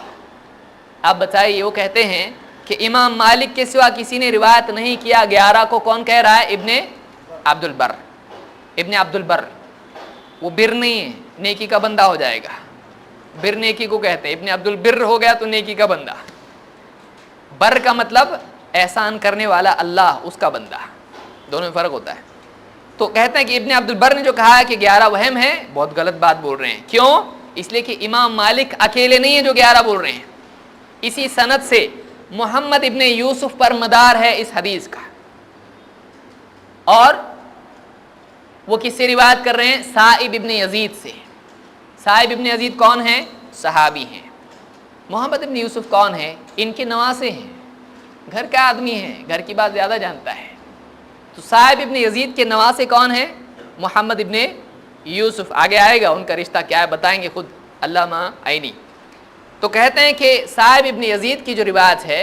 Speaker 1: اب بتائیے، وہ کہتے ہیں کہ امام مالک کے سوا کسی نے روایت نہیں کیا، 11 کو کون کہہ رہا ہے؟ ابن عبد البر۔ ابن عبد البر وہ بر نہیں ہے، نیکی کا بندہ ہو جائے گا، بر نیکی کو کہتے ہیں، ابن عبد البر ہو گیا تو نیکی کا بندہ، بر کا مطلب احسان کرنے والا اللہ، اس کا بندہ، دونوں میں فرق ہوتا ہے۔ تو کہتے ہیں کہ ابن عبد البر نے جو کہا ہے کہ 11 وہم ہے، بہت غلط بات بول رہے ہیں۔ کیوں؟ اس لیے کہ امام مالک اکیلے نہیں ہیں جو 11 بول رہے ہیں، اسی سند سے محمد ابن یوسف پر مدار ہے اس حدیث کا، اور وہ کس سے روایت کر رہے ہیں؟ سائب ابن یزید سے۔ سائب ابن یزید کون ہیں؟ صحابی ہیں۔ محمد ابن یوسف کون ہیں؟ ان کے نواسے ہیں، گھر کا آدمی ہے، گھر کی بات زیادہ جانتا ہے۔ تو سائب ابن یزید کے نواسے کون ہیں؟ محمد ابن یوسف، آگے آئے گا ان کا رشتہ کیا ہے، بتائیں گے خود علامہ عینی۔ تو کہتے ہیں کہ سائب ابن یزید کی جو روایت ہے،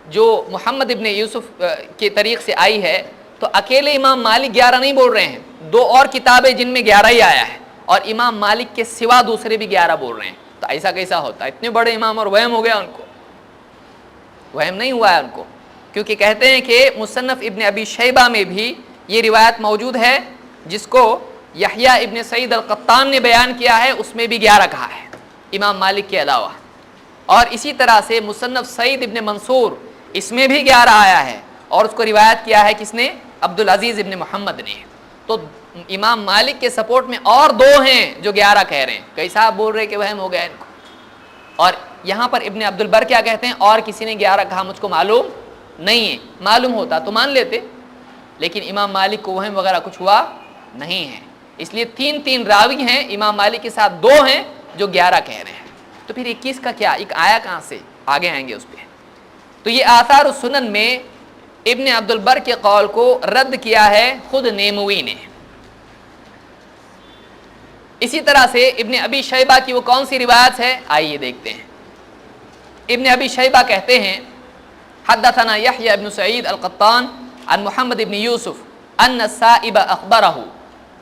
Speaker 1: جو محمد ابن یوسف کے طریق سے آئی ہے، تو اکیلے امام مالک 11 نہیں بول رہے ہیں، 2 اور کتابیں جن میں 11 ہی آیا ہے، اور امام مالک کے سوا دوسرے بھی 11 بول رہے ہیں۔ تو ایسا کیسا ہوتا ہے؟ اتنے بڑے امام اور وہم ہو گیا ان کو؟ وہم نہیں ہوا ہے ان کو، کیونکہ کہتے ہیں کہ مصنف ابن ابی شیبہ میں بھی یہ روایت موجود ہے، جس کو یحییٰ ابن سعید القطان نے بیان کیا ہے، اس میں بھی 11 کہا ہے امام مالک کے علاوہ، اور اسی طرح سے مصنف سعید ابن منصور، اس میں بھی 11 آیا ہے، اور اس کو روایت کیا ہے کس نے؟ عبد العزیز ابن محمد نے۔ تو امام مالک کے سپورٹ میں اور 2 ہیں جو 11 کہہ رہے ہیں، کیسا بول رہے کہ وہم ہو گیا ان کو؟ اور یہاں پر ابن عبد البر کیا کہتے ہیں؟ اور کسی نے 11 کہا، مجھ کو معلوم نہیں ہے، معلوم ہوتا تو مان لیتے، لیکن امام مالک کو وہم وغیرہ کچھ ہوا نہیں ہے، اس لیے 3 راوی ہیں، امام مالک کے ساتھ 2 ہیں جو 11 کہہ رہے ہیں۔ تو پھر 21 کا کیا؟ ایک آیا کہاں سے؟ آگے آئیں گے اس پہ۔ تو یہ آثار السنن میں ابن عبد البر کے قول کو رد کیا ہے خود نیموی نے۔ اسی طرح سے ابن ابی شیبہ کی وہ کون سی روایت ہے؟ آئیے دیکھتے ہیں۔ ابن ابی شیبہ کہتے ہیں حدثنا یحییٰ ابن سعید القطان عن محمد ابن یوسف ان السائب اخبرہ۔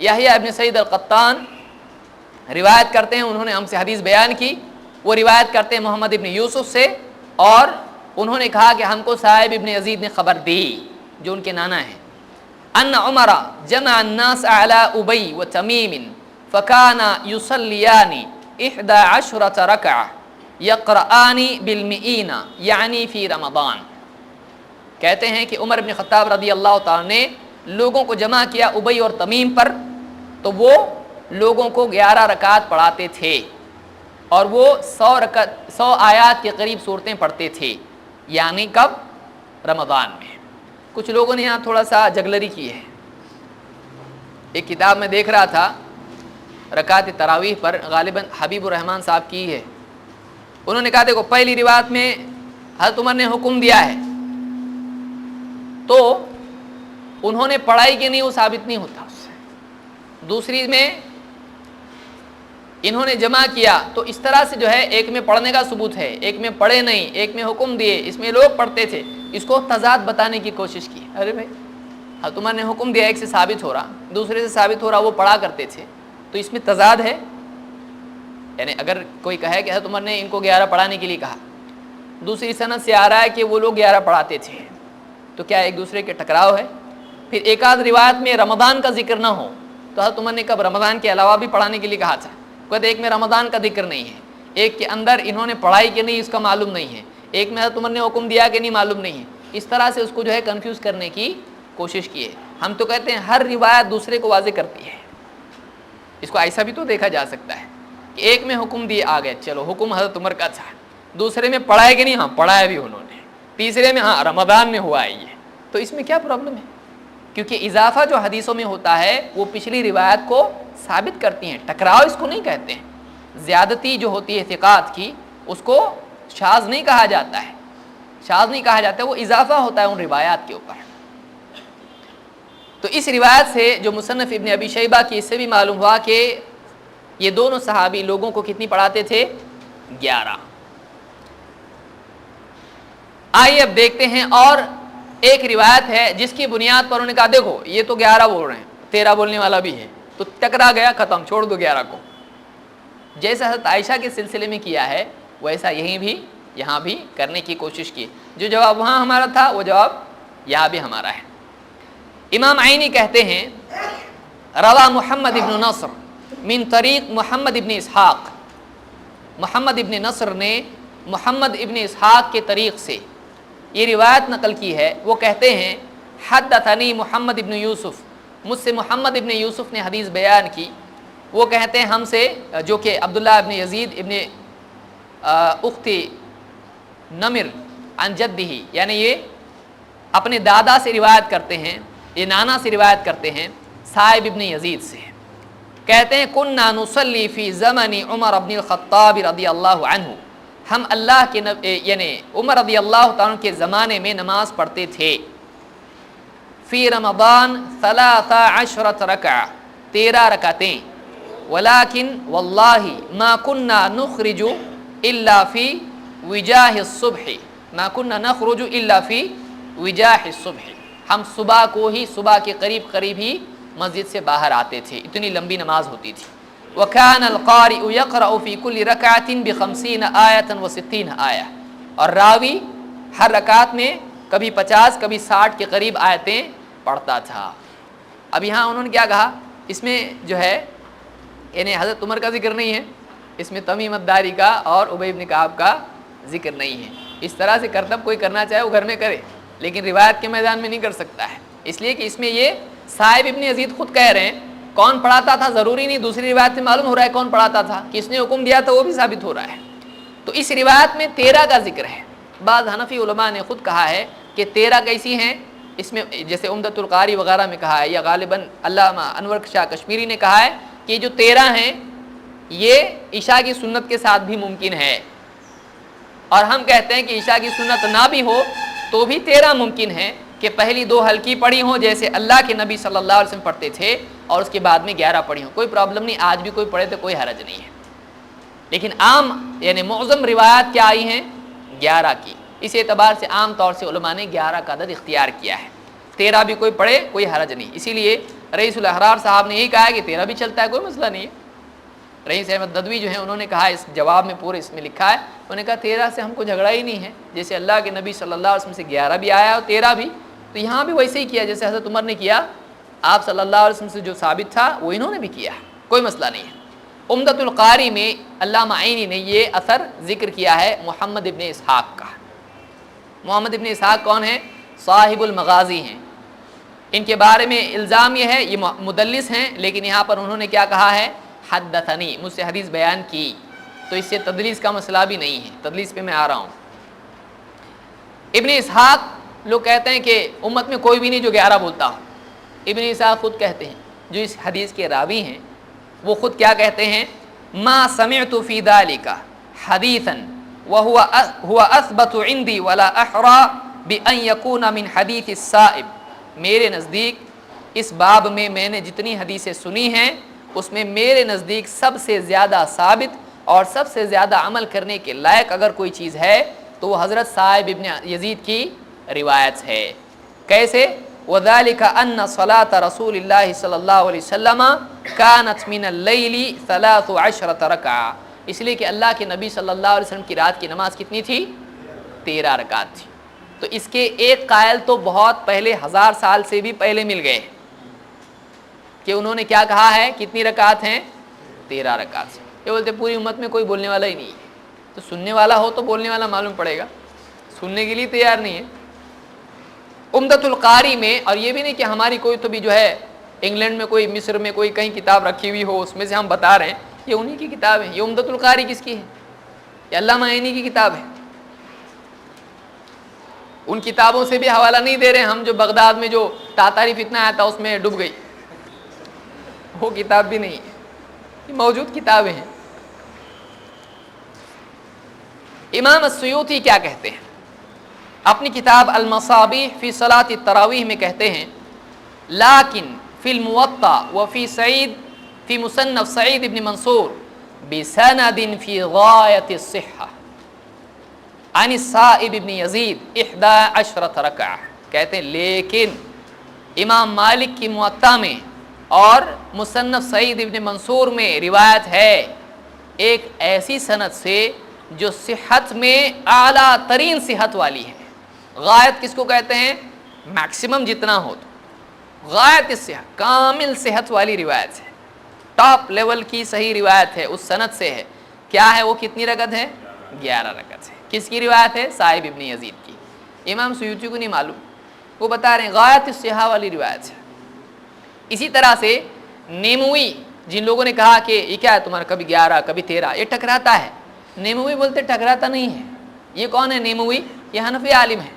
Speaker 1: یحییٰ ابن سعید القطان روایت کرتے ہیں، انہوں نے ہم سے حدیث بیان کی، وہ روایت کرتے ہیں محمد ابن یوسف سے، اور انہوں نے کہا کہ ہم کو سائب ابن یزید نے خبر دی، جو ان کے نانا ہیں، ان عمر جمع الناس علی ابی و تمیم فکان یصلیان 11 رکعہ یقرآن بالمئین یعنی فی رمضان۔ کہتے ہیں کہ عمر بن خطاب رضی اللہ تعالیٰ نے لوگوں کو جمع کیا ابی اور تمیم پر، تو وہ لوگوں کو 11 رکعت پڑھاتے تھے، اور وہ 100 آیات کے قریب صورتیں پڑھتے تھے، یعنی کب؟ رمضان میں۔ کچھ لوگوں نے یہاں تھوڑا سا جگلری کی ہے، ایک کتاب میں دیکھ رہا تھا رکعت تراویح پر، غالباً حبیب الرحمن صاحب کی ہے، انہوں نے کہا دیکھو پہلی روایت میں حضرت عمر نے حکم دیا ہے، تو انہوں نے پڑھائی کہ نہیں وہ ثابت نہیں ہوتا اس سے۔ دوسری میں انہوں نے جمع کیا، تو اس طرح سے جو ہے ایک میں پڑھنے کا ثبوت ہے، ایک میں پڑھے نہیں، ایک میں حکم دیے، اس میں لوگ پڑھتے تھے، اس کو تضاد بتانے کی کوشش کی۔ ارے بھائی حضرت عمر نے حکم دیا، ایک سے ثابت ہو رہا، دوسرے سے ثابت ہو رہا وہ پڑھا کرتے تھے، تو اس میں تضاد ہے۔ یعنی اگر کوئی کہے کہ حضرت عمر نے ان کو 11 پڑھانے کے لیے کہا، دوسری سند سے آ رہا ہے کہ وہ لوگ 11 پڑھاتے تھے، تو کیا ایک دوسرے کے ٹکراؤ ہے؟ پھر ایک آدھ روایت میں رمضان کا ذکر نہ ہو، تو حضرت عمر نے کب رمضان کے علاوہ بھی پڑھانے کے لیے کہا تھا؟ کہتے ایک میں رمضان کا ذکر نہیں ہے، ایک کے اندر انہوں نے پڑھائی کہ نہیں اس کا معلوم نہیں ہے، ایک میں حضرت عمر نے حکم دیا کہ نہیں معلوم نہیں ہے، اس طرح سے اس کو جو ہے کنفیوز کرنے کی کوشش کی ہے۔ ہم تو کہتے ہیں ہر روایت دوسرے کو واضح کرتی ہے، اس کو ایسا بھی تو دیکھا جا سکتا ہے کہ ایک میں حکم دیے آ گئے، چلو حکم حضرت عمر کا تھا، دوسرے میں پڑھایا کہ نہیں؟ ہاں پڑھایا بھی انہوں نے، تیسرے میں ہاں رمضان میں ہوا ہے یہ، تو اس میں کیا پرابلم ہے؟ کیونکہ اضافہ جو حدیثوں میں ہوتا ہے وہ پچھلی روایت کو ثابت کرتی ہیں، ٹکراؤ اس کو نہیں کہتے ہیں۔ زیادتی جو ہوتی ہے ثقات کی، اس کو شاذ نہیں کہا جاتا ہے، شاذ نہیں کہا جاتا ہے، وہ اضافہ ہوتا ہے ان روایات کے اوپر۔ تو اس روایت سے جو مصنف ابن ابی شیبہ کی، اس سے بھی معلوم ہوا کہ یہ دونوں صحابی لوگوں کو کتنی پڑھاتے تھے؟ 11۔ آئیے اب دیکھتے ہیں، اور ایک روایت ہے جس کی بنیاد پر انہوں نے کہا دیکھو یہ تو 11 بول رہے ہیں، 13 بولنے والا بھی ہے، تو ٹکرا گیا، ختم، چھوڑ دو 11 کو۔ جیسا حضرت عائشہ کے سلسلے میں کیا ہے ویسا یہاں بھی کرنے کی کوشش کی۔ جو جواب وہاں ہمارا تھا وہ جواب یہاں بھی ہمارا ہے۔ امام عینی کہتے ہیں روا محمد ابن نصر من طریق محمد ابن اسحاق، محمد ابن نصر نے محمد ابن اسحاق کے طریق سے یہ روایت نقل کی ہے۔ وہ کہتے ہیں حدثنی محمد ابن یوسف، مجھ سے محمد ابن یوسف نے حدیث بیان کی۔ وہ کہتے ہیں ہم سے، جو کہ عبداللہ ابن یزید ابن اختی نمر عن جدہ، یعنی یہ اپنے دادا سے روایت کرتے ہیں، یہ نانا سے روایت کرتے ہیں، صاحب ابن یزید سے۔ کہتے ہیں کننا نصلی فی زمن عمر بن الخطاب رضی اللہ عنہ، ہم اللہ کے یعنی عمر رضی اللہ تعالیٰ کے زمانے میں نماز پڑھتے تھے۔ فی رمضان 13 رکعہ، 13 رکعتیں، ولیکن واللہ ما کننا نخرج الا فی وجاہ الصبح، ما کننا نخرج الا فی وجاہ الصبح، ہم صبح کو ہی، صبح کے قریب ہی مسجد سے باہر آتے تھے، اتنی لمبی نماز ہوتی تھی۔ وَكَانَ الْقَارِئُ يَقْرَأُ فِي كُلِّ رَكْعَةٍ ب50 آیَةً و60 آیہ، اور راوی ہر رکعت میں کبھی 50 کبھی 60 کے قریب آیتیں پڑھتا تھا۔ اب یہاں انہوں نے کیا کہا، اس میں جو ہے یعنی حضرت عمر کا ذکر نہیں ہے، اس میں تمیم الداری کا اور ابی بن کعب کا ذکر نہیں ہے۔ اس طرح سے کرتب کوئی کرنا چاہے وہ گھر میں کرے، لیکن روایت کے میدان میں نہیں کر سکتا ہے، اس لیے کہ اس میں یہ صاحب ابن یزید خود کہہ رہے ہیں۔ کون پڑھاتا تھا ضروری نہیں، دوسری روایت سے معلوم ہو رہا ہے کون پڑھاتا تھا، کس نے حکم دیا تھا وہ بھی ثابت ہو رہا ہے۔ تو اس روایت میں 13 کا ذکر ہے۔ بعض حنفی علماء نے خود کہا ہے کہ 13 کیسی ہیں، اس میں جیسے عمدۃ القاری وغیرہ میں کہا ہے، یا غالباً علامہ انور شاہ کشمیری نے کہا ہے کہ جو 13 ہیں یہ عشاء کی سنت کے ساتھ بھی ممکن ہے، اور ہم کہتے ہیں کہ عشاء کی سنت نہ بھی ہو تو بھی 13 ممکن ہے کہ پہلی 2 ہلکی پڑھی ہوں جیسے اللہ کے نبی صلی اللہ علیہ وسلم پڑھتے تھے، اور اس کے بعد میں 11 پڑھی ہوں، کوئی پرابلم نہیں، آج بھی کوئی پڑھے تو کوئی حرج نہیں ہے۔ لیکن عام یعنی معظم روایات کیا آئی ہیں 11 کی، اس اعتبار سے عام طور سے علماء نے 11 کا عدد اختیار کیا ہے، 13 بھی کوئی پڑھے کوئی حرج نہیں۔ اسی لیے رئیس الاحرار صاحب نے یہی کہا ہے کہ 13 بھی چلتا ہے، کوئی مسئلہ نہیں ہے۔ رئیس احمد ندوی جو ہیں انہوں نے کہا، اس جواب میں پورے اس میں لکھا ہے، انہوں نے کہا 13 سے ہم کو جھگڑا ہی نہیں ہے، جیسے اللہ کے نبی صلی اللہ علیہ وسلم سے 11 بھی آیا اور 13 بھی، تو یہاں بھی ویسے ہی کیا جیسے حضرت عمر نے کیا، آپ صلی اللہ علیہ وسلم سے جو ثابت تھا وہ انہوں نے بھی کیا، کوئی مسئلہ نہیں ہے۔ عمدۃ القاری میں علامہ عینی نے یہ اثر ذکر کیا ہے محمد ابن اسحاق کا۔ محمد ابن اسحاق کون ہیں؟ صاحب المغازی ہیں، ان کے بارے میں الزام یہ ہے یہ مدلس ہیں، لیکن یہاں پر انہوں نے کیا کہا ہے، حدثنی، مجھ سے حدیث بیان کی، تو اس سے تدلیس کا مسئلہ بھی نہیں ہے، تدلیس پہ میں آ رہا ہوں۔ ابن اسحاق لوگ کہتے ہیں کہ امت میں کوئی بھی نہیں جو 11 بولتا ہو، ابن اسحاق خود کہتے ہیں، جو اس حدیث کے راوی ہیں وہ خود کیا کہتے ہیں، ما سمعت فی ذلک حدیثا وهو اثبت عندي ولا احرى بان يكون من حدیث السائب، میرے نزدیک اس باب میں نے جتنی حدیثیں سنی ہیں اس میں میرے نزدیک سب سے زیادہ ثابت اور سب سے زیادہ عمل کرنے کے لائق اگر کوئی چیز ہے تو وہ حضرت صاحب ابن یزید کی روایت ہے۔ کیسے؟ وذلك ان صلاة رسول اللہ صلی اللہ علیہ وسلم كانت من اللیل 13 رکعہ، اس لیے کہ اللہ کے نبی صلی اللہ علیہ وسلم کی رات کی نماز کتنی تھی؟ 13 رکعت تھی۔ تو اس کے ایک قائل تو بہت پہلے 1000 سال سے بھی پہلے مل گئے کہ انہوں نے کیا کہا ہے، کتنی رکعت ہیں؟ 13 رکعت۔ یہ بولتے پوری امت میں کوئی بولنے والا ہی نہیں ہے، تو سننے والا ہو تو بولنے والا معلوم پڑے گا، سننے کے لیے تیار نہیں ہے۔ عمدۃ القاری میں، اور یہ بھی نہیں کہ ہماری کوئی تو بھی جو ہے انگلینڈ میں کوئی، مصر میں کوئی کہیں کتاب رکھی ہوئی ہو اس میں سے ہم بتا رہے ہیں، یہ انہی کی کتاب ہے۔ یہ عمدۃ القاری کس کی ہے؟ یہ علامہ عینی کی کتاب ہے۔ ان کتابوں سے بھی حوالہ نہیں دے رہے ہم، جو بغداد میں جو تاتاری فتنہ آیا تھا اس میں ڈوب گئی، وہ کتاب بھی نہیں ہے، یہ موجود کتابیں ہیں۔ امام السیوطی کیا کہتے ہیں اپنی کتاب المصابیح فی صلاۃ التراویح میں کہتے ہیں لیکن فی الموطا وفی سعید فی مصنف سعید ابن منصور بسند فی غایت الصحہ عن الصائب ابن یزید 11 رکعہ. کہتے ہیں لیکن امام مالک کی موطا میں اور مصنف سعید ابن منصور میں روایت ہے ایک ایسی سند سے جو صحت میں اعلیٰ ترین صحت والی ہے. غایت کس کو کہتے ہیں؟ میکسیمم جتنا ہو تو غایت صحت، کامل صحت والی روایت ہے، ٹاپ لیول کی صحیح روایت ہے، اس سند سے ہے. کیا ہے وہ؟ کتنی رکعت ہے؟ 11 رکعت ہے. کس کی روایت ہے؟ صائب ابن یزید کی. امام سیوطی کو نہیں معلوم، وہ بتا رہے ہیں غایت الصحہ والی روایت ہے. اسی طرح سے نیموی، جن لوگوں نے کہا کہ یہ کیا ہے تمہارا، کبھی 11 کبھی 13 یہ ٹکراتا ہے، نیموی بولتے ٹکراتا نہیں ہے. یہ کون ہے نیموی؟ یہ حنفی عالم ہے.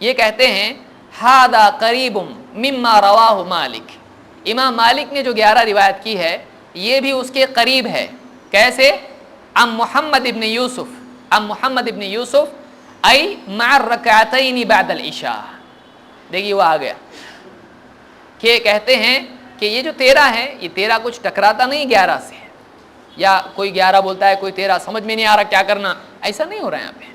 Speaker 1: یہ کہتے ہیں ہذا قریب مما رواہ مالک، امام مالک نے جو 11 روایت کی ہے یہ بھی اس کے قریب ہے. کیسے؟ ام محمد ابن یوسف، ام محمد ابن یوسف ای مع الرکعتین بعد العشاء. دیکھیے وہ آ گیا کہ کہتے ہیں کہ یہ جو 13 ہے یہ 13 کچھ ٹکراتا نہیں 11 سے، یا کوئی 11 بولتا ہے کوئی 13، سمجھ میں نہیں آ رہا کیا کرنا، ایسا نہیں ہو رہا ہے یہاں پہ.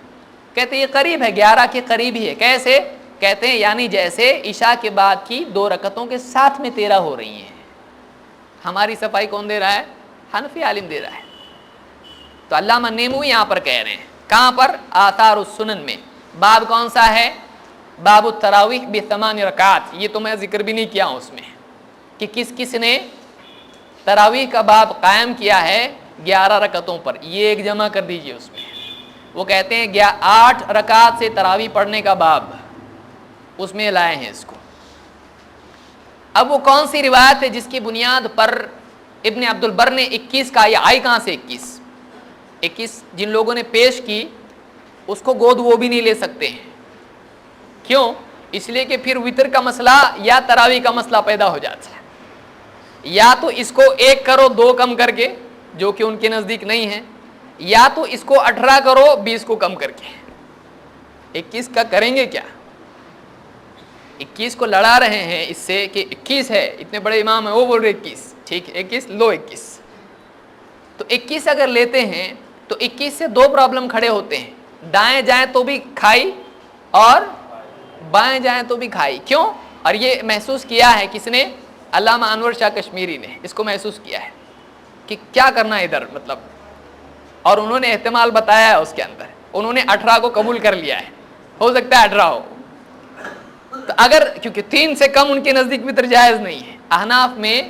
Speaker 1: کہتے ہیں یہ قریب ہے، 11 کے قریب ہی ہے. کیسے؟ کہتے ہیں یعنی جیسے عشاء کے بعد کی 2 رکعتوں کے ساتھ میں 13 ہو رہی ہیں. ہماری صفائی کون دے رہا ہے؟ حنفی عالم دے رہا ہے. تو علامہ نیموی یہاں پر کہہ رہے ہیں، کہاں پر؟ آثار السنن میں. باب کون سا ہے؟ باب التراویح ب8 رکعات. یہ تو میں ذکر بھی نہیں کیا ہوں اس میں کہ کس کس نے تراویح کا باب قائم کیا ہے 11 رکعتوں پر. یہ ایک جمع کر دیجئے اس میں. وہ کہتے ہیں 8 رکعات سے تراویح پڑھنے کا باب، اس میں لائے ہیں اس کو. اب وہ کون سی روایت ہے جس کی بنیاد پر ابن عبد البر نے 21 کا، یہ آئی کہاں سے 21 جن لوگوں نے پیش کی اس کو گود وہ بھی نہیں لے سکتے ہیں. کیوں؟ اس لیے کہ پھر وتر کا مسئلہ یا تراویح کا مسئلہ پیدا ہو جاتا ہے. یا تو اس کو 1 کرو 2 کم کر کے جو کہ ان کے نزدیک نہیں ہے، یا تو اس کو 18 کرو 20 کو کم کر کے. 21 کا کریں گے کیا؟ 21 کو لڑا رہے ہیں اس سے کہ 21 ہے، اتنے بڑے امام ہیں وہ بول رہے 21، ٹھیک ہے 21 لو 21. تو 21 اگر لیتے ہیں تو 21 سے 2 پرابلم کھڑے ہوتے ہیں، دائیں جائیں تو بھی کھائی اور بائیں جائیں تو بھی کھائی. کیوں؟ اور یہ محسوس کیا ہے کس نے؟ علامہ انور شاہ کشمیری نے اس کو محسوس کیا ہے کہ کیا کرنا ہے ادھر مطلب، اور انہوں نے احتمال بتایا ہے اس کے اندر. انہوں نے 18 کو قبول کر لیا ہے، ہو سکتا ہے 18 ہو. تو اگر کیونکہ 3 سے کم ان کے نزدیک وتر جائز نہیں ہے، احناف میں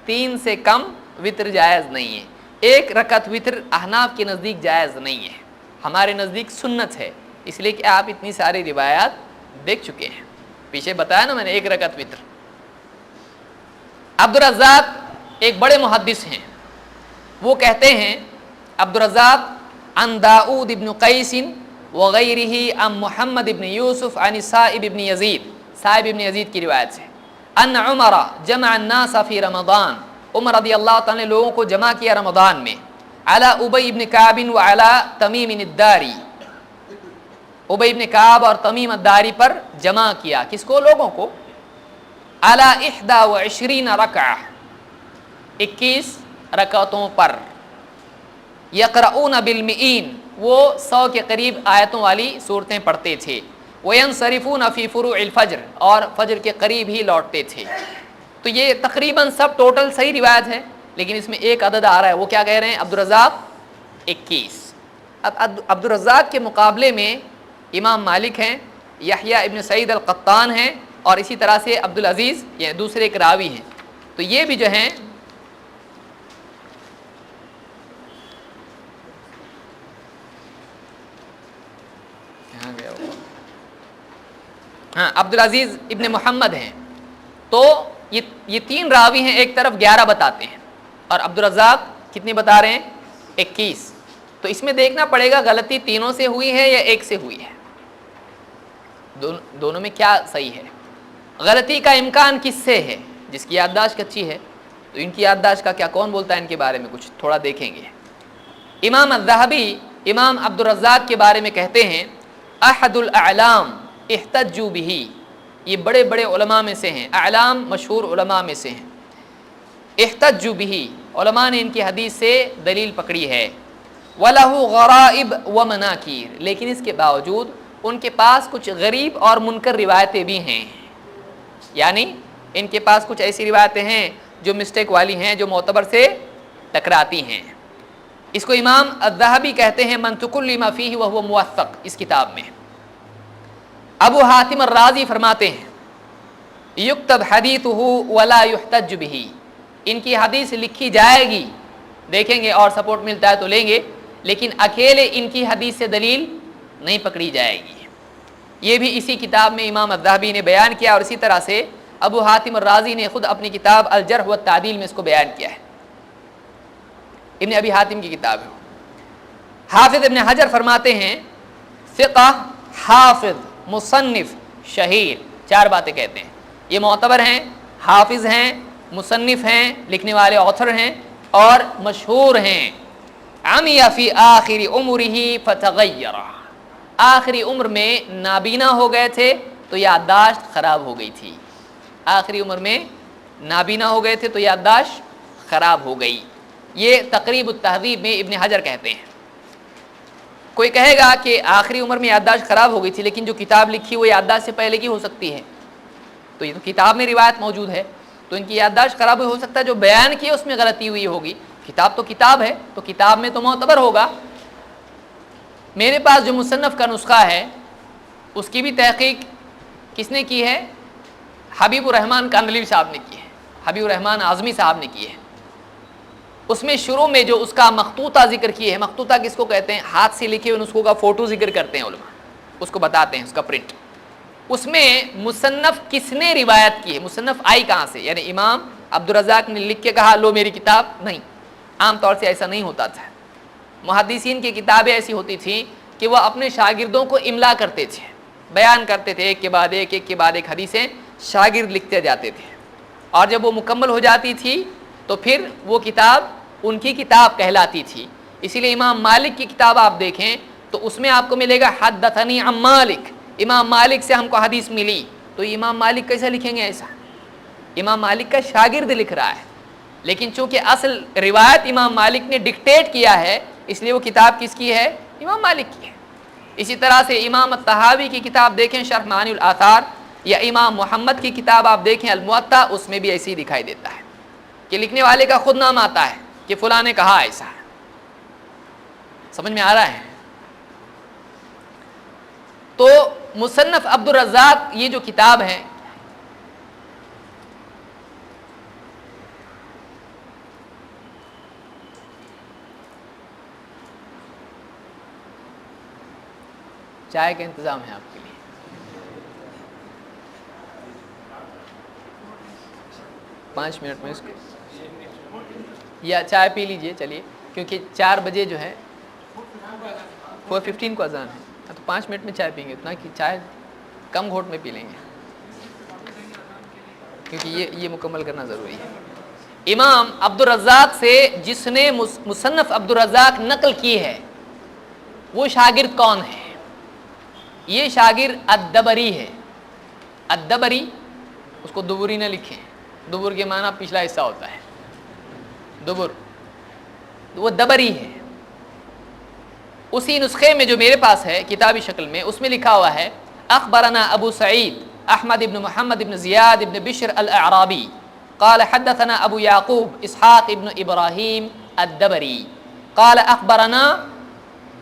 Speaker 1: 3 سے کم وتر جائز نہیں ہے. 1 رکعت وتر احناف کے نزدیک جائز نہیں ہے، ہمارے نزدیک سنت ہے. اس لیے کہ آپ اتنی ساری روایات دیکھ چکے ہیں، پیچھے بتایا نا میں نے 1 رکعت وتر. عبد الرزاق ایک بڑے محدث ہیں، وہ کہتے ہیں عبد الرزاق عن داؤد ابن قیس وغیرہ عن محمد ابن یوسف عن صائب ابن یزید، صائب ابن یزید کی روایت سے، ان عمر جمع الناس فی رمضان، عمر رضی اللہ تعالی نے لوگوں کو جمع کیا رمضان میں، علی ابی ابن کعب وعلی تمیم الداری، ابی ابن کعب اور تمیم الداری پر جمع کیا. کس کو؟ لوگوں کو. علی 21 رکعہ، 21 رکعتوں پر. یقرؤون بالمئین، وہ 100 کے قریب آیتوں والی صورتیں پڑھتے تھے. وینصرفون فی فروع الفجر، اور فجر کے قریب ہی لوٹتے تھے. تو یہ تقریباً سب ٹوٹل صحیح روایت ہے، لیکن اس میں ایک عدد آ رہا ہے. وہ کیا کہہ رہے ہیں؟ عبد الرزاق 21. اب عبد الرزاق کے مقابلے میں امام مالک ہیں، یحییٰ ابن سعید القطان ہیں، اور اسی طرح سے عبد العزیز یہ دوسرے ایک راوی ہیں. تو یہ بھی جو ہیں عبد العزیز ابن محمد ہیں. تو یہ 3 راوی ہیں، ایک طرف 11 بتاتے ہیں اور عبد الرزاق کتنی بتا رہے ہیں؟ 21. تو اس میں دیکھنا پڑے گا غلطی تینوں سے ہوئی ہے یا ایک سے ہوئی ہے، دونوں میں کیا صحیح ہے. غلطی کا امکان کس سے ہے؟ جس کی یادداشت اچھی ہے. تو ان کی یادداشت کا کیا، کون بولتا ہے ان کے بارے میں کچھ تھوڑا دیکھیں گے. امام الذہبی امام عبدالرزاق کے بارے میں کہتے ہیں احد الاعلام احتجوا به، یہ بڑے بڑے علماء میں سے ہیں، اعلام مشہور علماء میں سے ہیں، احتجوا به، علماء نے ان کی حدیث سے دلیل پکڑی ہے، وَلَهُ غَرَائِب وَمَنَاكِير، لیکن اس کے باوجود ان کے پاس کچھ غریب اور منکر روایتیں بھی ہیں، یعنی ان کے پاس کچھ ایسی روایتیں ہیں جو مسٹیک والی ہیں، جو معتبر سے ٹکراتی ہیں۔ اس کو امام الذہبی کہتے ہیں من تکلم فیہ وہو موثق، اس کتاب میں۔ ابو حاتم الرازی فرماتے ہیں یکتب حدیثہ ولا یحتج بہ، ان کی حدیث لکھی جائے گی، دیکھیں گے اور سپورٹ ملتا ہے تو لیں گے، لیکن اکیلے ان کی حدیث سے دلیل نہیں پکڑی جائے گی۔ یہ بھی اسی کتاب میں امام الذہبی نے بیان کیا، اور اسی طرح سے ابو حاتم الرازی نے خود اپنی کتاب الجرح والتعدیل میں اس کو بیان کیا ہے، ابن ابی حاتم کی کتاب ہے۔ حافظ ابن حجر فرماتے ہیں ثقہ، حافظ، مصنف، شہیر، چار باتیں کہتے ہیں، یہ معتبر ہیں، حافظ ہیں، مصنف ہیں، لکھنے والے آتھر ہیں، اور مشہور ہیں۔ عمی فی آخر عمرہ فتغیر، آخری عمر میں نابینا ہو گئے تھے تو یادداشت خراب ہو گئی تھی، آخری عمر میں نابینا ہو گئے تھے تو یادداشت خراب ہو گئی، یہ تقریب التہذیب میں ابن حجر کہتے ہیں۔ کوئی کہے گا کہ آخری عمر میں یادداشت خراب ہو گئی تھی، لیکن جو کتاب لکھی وہ یادداشت سے پہلے کی ہو سکتی ہے، تو یہ تو کتاب میں روایت موجود ہے، تو ان کی یادداشت خراب ہو سکتا ہے، جو بیان کی اس میں غلطی ہوئی ہوگی، کتاب تو کتاب ہے، تو کتاب میں تو معتبر ہوگا۔ میرے پاس جو مصنف کا نسخہ ہے اس کی بھی تحقیق کس نے کی ہے؟ حبیب الرحمن کاندھلوی صاحب نے کی ہے، حبیب الرحمن اعظمی صاحب نے کی ہے۔ اس میں شروع میں جو اس کا مخطوطہ ذکر کی ہے، مخطوطہ کس کو کہتے ہیں؟ ہاتھ سے لکھے ہوئے نسخوں کا فوٹو ذکر کرتے ہیں علماء، اس کو بتاتے ہیں، اس کا پرنٹ، اس میں مصنف کس نے روایت کی ہے، مصنف آئی کہاں سے، یعنی امام عبدالرزاق نے لکھ کے کہا لو میری کتاب، نہیں، عام طور سے ایسا نہیں ہوتا تھا۔ محدثین کی کتابیں ایسی ہوتی تھیں کہ وہ اپنے شاگردوں کو املا کرتے تھے، بیان کرتے تھے، ایک کے بعد ایک حدیثیں شاگرد لکھتے جاتے تھے، اور جب وہ مکمل ہو جاتی تھی تو پھر وہ کتاب ان کی کتاب کہلاتی تھی۔ اسی لیے امام مالک کی کتاب آپ دیکھیں تو اس میں آپ کو ملے گا حدثنی عن مالک، امام مالک سے ہم کو حدیث ملی، تو امام مالک کیسے لکھیں گے ایسا؟ امام مالک کا شاگرد لکھ رہا ہے، لیکن چونکہ اصل روایت امام مالک نے ڈکٹیٹ کیا ہے، اس لیے وہ کتاب کس کی ہے؟ امام مالک کی ہے۔ اسی طرح سے امام الطحاوی کی کتاب دیکھیں شرح معانی الآثار، یا امام محمد کی کتاب آپ دیکھیں الموطا، اس میں بھی ایسے ہی دکھائی دیتا ہے کہ لکھنے والے کا خود نام آتا ہے کہ فلاں نے کہا ایسا ہے۔ سمجھ میں آ رہا ہے؟ تو مصنف عبدالرزاق یہ جو کتاب ہے، چائے کا انتظام ہے آپ کے لیے؟ پانچ منٹ میں اس کو یا چائے پی لیجئے، چلیے، کیونکہ 4 بجے جو ہے 4:15 کو اذان ہے، تو 5 منٹ میں چائے پئیں گے، اتنا کہ چائے کم گھونٹ میں پی لیں گے، کیونکہ یہ مکمل کرنا ضروری ہے۔ امام عبدالرزاق سے جس نے مصنف عبدالرزاق نقل کی ہے وہ شاگرد کون ہے؟ یہ شاگرد الدبری ہے۔ الدبری، اس کو دبری نہ لکھیں، دبر کے معنی پچھلا حصہ ہوتا ہے، دبر، وہ دبری ہے۔ اسی نسخے میں جو میرے پاس ہے کتابی شکل میں، اس میں لکھا ہوا ہے اخبرنا ابو سعید احمد ابن محمد ابن زیاد ابن بشر الاعرابی قال حدثنا ابو یعقوب اسحاق ابن ابراہیم الدبری قال اخبرنا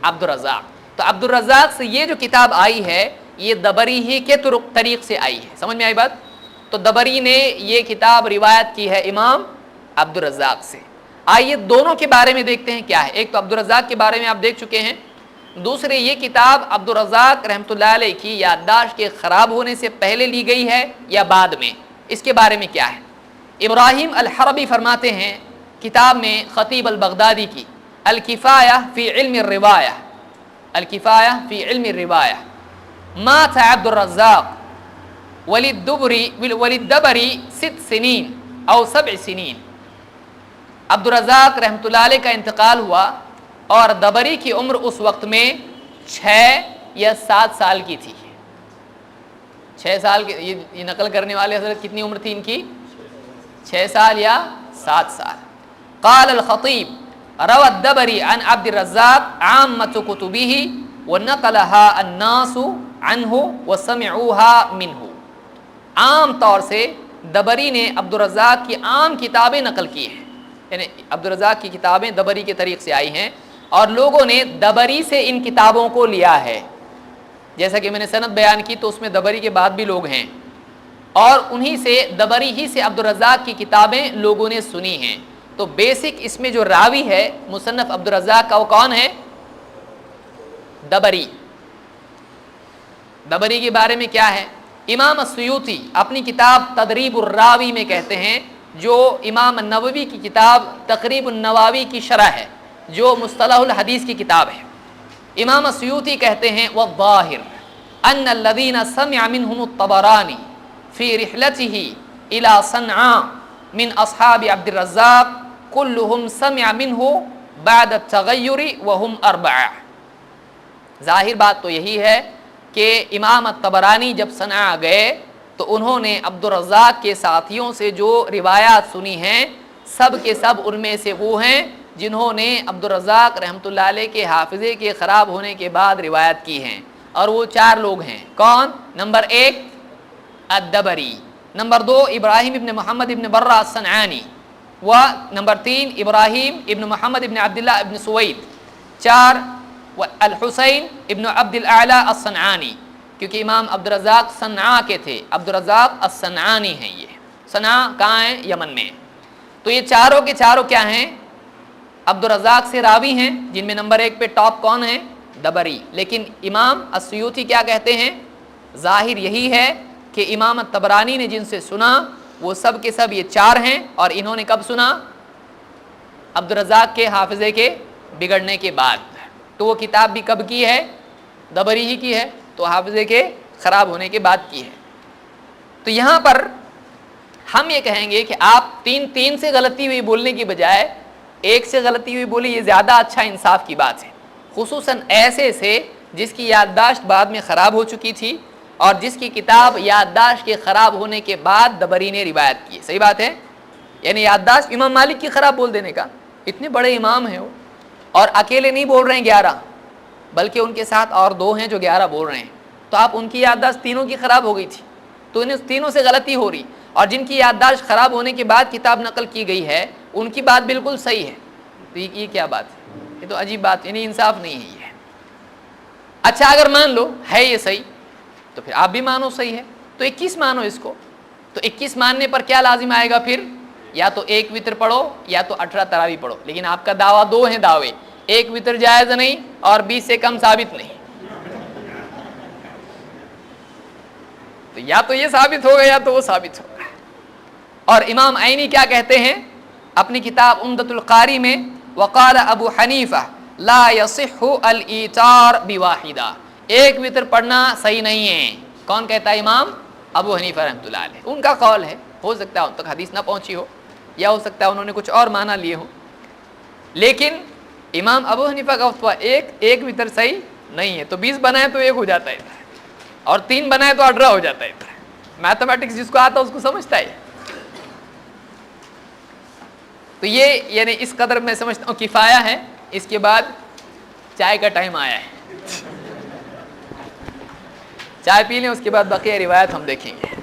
Speaker 1: عبدالرزاق۔ تو عبدالرزاق سے یہ جو کتاب آئی ہے یہ دبری ہی کے طریق سے آئی ہے، سمجھ میں آئی بات؟ تو دبری نے یہ کتاب روایت کی ہے امام عبدالرزاق سے۔ آئیے دونوں کے بارے میں دیکھتے ہیں کیا ہے۔ ایک تو عبدالرزاق کے بارے میں آپ دیکھ چکے ہیں، دوسرے یہ کتاب عبدالرزاق رحمۃ اللہ علیہ کی یادداشت کے خراب ہونے سے پہلے لی گئی ہے یا بعد میں، اس کے بارے میں کیا ہے۔ ابراہیم الحربی فرماتے ہیں کتاب میں خطیب البغدادی کی الکفایہ فی علم الروایہ، الکفایہ فی علم الروایہ، مات عبد الرزاق وللدبری 6 سنین او 7 سنین۔ عبدالرزاق رحمۃ اللہ علیہ کا انتقال ہوا اور دبری کی عمر اس وقت میں 6 یا 7 سال کی تھی. 6 سال کی یہ نقل کرنے والے حضرت کتنی عمر تھی ان کی؟ 6 سال یا 7 سال. قال الخطیب روى الدبری عن عبد الرزاق عامة كتبه ونقلها الناس عنه وسمعوها منه. عام طور سے دبری نے عبدالرزاق کی عام کتابیں نقل کی ہیں، یعنی عبدالرزاق کی کتابیں دبری کے طریق سے آئی ہیں اور لوگوں نے دبری سے ان کتابوں کو لیا ہے. جیسا کہ میں نے سند بیان کی تو اس میں دبری کے بعد بھی لوگ ہیں اور انہی سے دبری ہی سے عبدالرزاق کی کتابیں لوگوں نے سنی ہیں. تو بیسک اس میں جو راوی ہے مصنف عبدالرزاق کا وہ کون ہے؟ دبری. دبری کے بارے میں کیا ہے؟ امام السیوطی اپنی کتاب تدریب الراوی میں کہتے ہیں، جو امام النووی کی کتاب تقریب النواوی کی شرح ہے، جو مصطلح الحدیث کی کتاب ہے. امام السیوطی کہتے ہیں والظاہر ان الذین سمع منہم الطبرانی فی رحلته الى صنعاء من اصحاب عبد الرزاق كلهم سمع منه بعد التغیر وهم 4. ظاہر بات تو یہی ہے کہ امام الطبرانی جب صنعاء گئے تو انہوں نے عبدالرزاق کے ساتھیوں سے جو روایات سنی ہیں سب کے سب ان میں سے وہ ہیں جنہوں نے عبدالرزاق رحمۃ اللہ علیہ کے حافظے کے خراب ہونے کے بعد روایت کی ہیں، اور وہ 4 لوگ ہیں. کون؟ نمبر 1 الدبری، نمبر 2 ابراہیم ابن محمد ابن برہ الصنعانی، و نمبر 3 ابراہیم ابن محمد ابن عبداللہ ابن سوید، 4 الحسین ابن عبد الاعلی الصنعانی، کیونکہ امام عبدالرزاق صنعاء کے تھے، عبدالرزاق الصنعانی ہیں. یہ صنعاء کہاں ہے؟ یمن میں. تو یہ چاروں کے چاروں کیا ہیں؟ عبدالرزاق سے راوی ہیں، جن میں نمبر 1 پہ ٹاپ کون ہے؟ دبری. لیکن امام السیوطی کیا کہتے ہیں؟ ظاہر یہی ہے کہ امام الطبرانی نے جن سے سنا وہ سب کے سب یہ 4 ہیں، اور انہوں نے کب سنا؟ عبدالرزاق کے حافظے کے بگڑنے کے بعد. تو وہ کتاب بھی کب کی ہے؟ دبری ہی کی ہے، تو حافظے کے خراب ہونے کے بعد کی ہے. تو یہاں پر ہم یہ کہیں گے کہ آپ 3 سے غلطی ہوئی بولنے کی بجائے 1 سے غلطی ہوئی بولی، یہ زیادہ اچھا انصاف کی بات ہے، خصوصاً ایسے سے جس کی یادداشت بعد میں خراب ہو چکی تھی اور جس کی کتاب یادداشت کے خراب ہونے کے بعد دبری نے روایت کی. صحیح بات ہے؟ یعنی یادداشت امام مالک کی خراب بول دینے کا، اتنے بڑے امام ہیں وہ، اور اکیلے نہیں بول رہے ہیں 11 بلکہ ان کے ساتھ اور 2 ہیں جو 11 بول رہے ہیں. تو آپ ان کی یادداشت تینوں کی خراب ہو گئی تھی، تو انہیں تینوں سے غلطی ہو رہی، اور جن کی یادداشت خراب ہونے کے بعد کتاب نقل کی گئی ہے ان کی بات بالکل صحیح ہے. تو یہ کیا بات ہے؟ یہ تو عجیب بات، یعنی انصاف نہیں ہے یہ. اچھا اگر مان لو ہے یہ صحیح تو پھر آپ بھی مانو صحیح ہے، تو 21 مانو اس کو. تو 21 ماننے پر کیا لازم آئے گا پھر؟ یا تو 1 وتر پڑھو یا تو 18 تراویح پڑھو. لیکن آپ کا دعویٰ 2 ہیں دعوے، 1 وتر جائز نہیں اور 20 سے کم ثابت نہیں. تو یا تو یہ ثابت ہوگا یا تو وہ ثابت ہوگا. اور امام عینی کیا کہتے ہیں اپنی کتاب عمدۃ القاری میں؟ وقال ابو حنیفہ لا یصح الایتار بواحدہ، 1 وتر پڑھنا صحیح نہیں ہے. کون کہتا ہے؟ امام ابو حنیفہ رحمۃ اللہ علیہ. ان کا قول ہے، ہو سکتا ہے ان تک حدیث نہ پہنچی ہو، یا ہو سکتا ہے انہوں نے کچھ اور معنی لیے ہوں، لیکن امام ابو حنیفہ کا فتویٰ 1 وتر صحیح نہیں ہے. تو 20 بنائے تو 1 ہو جاتا ہے اور 3 بنائے تو 18 ہو جاتا ہے. میتھمیٹکس جس کو آتا ہے اس کو سمجھتا ہے. تو یہ یعنی اس قدر میں سمجھتا ہوں کفایہ ہے. اس کے بعد چائے کا ٹائم آیا ہے، چائے پی لیں، اس کے بعد بقیہ روایت ہم دیکھیں گے.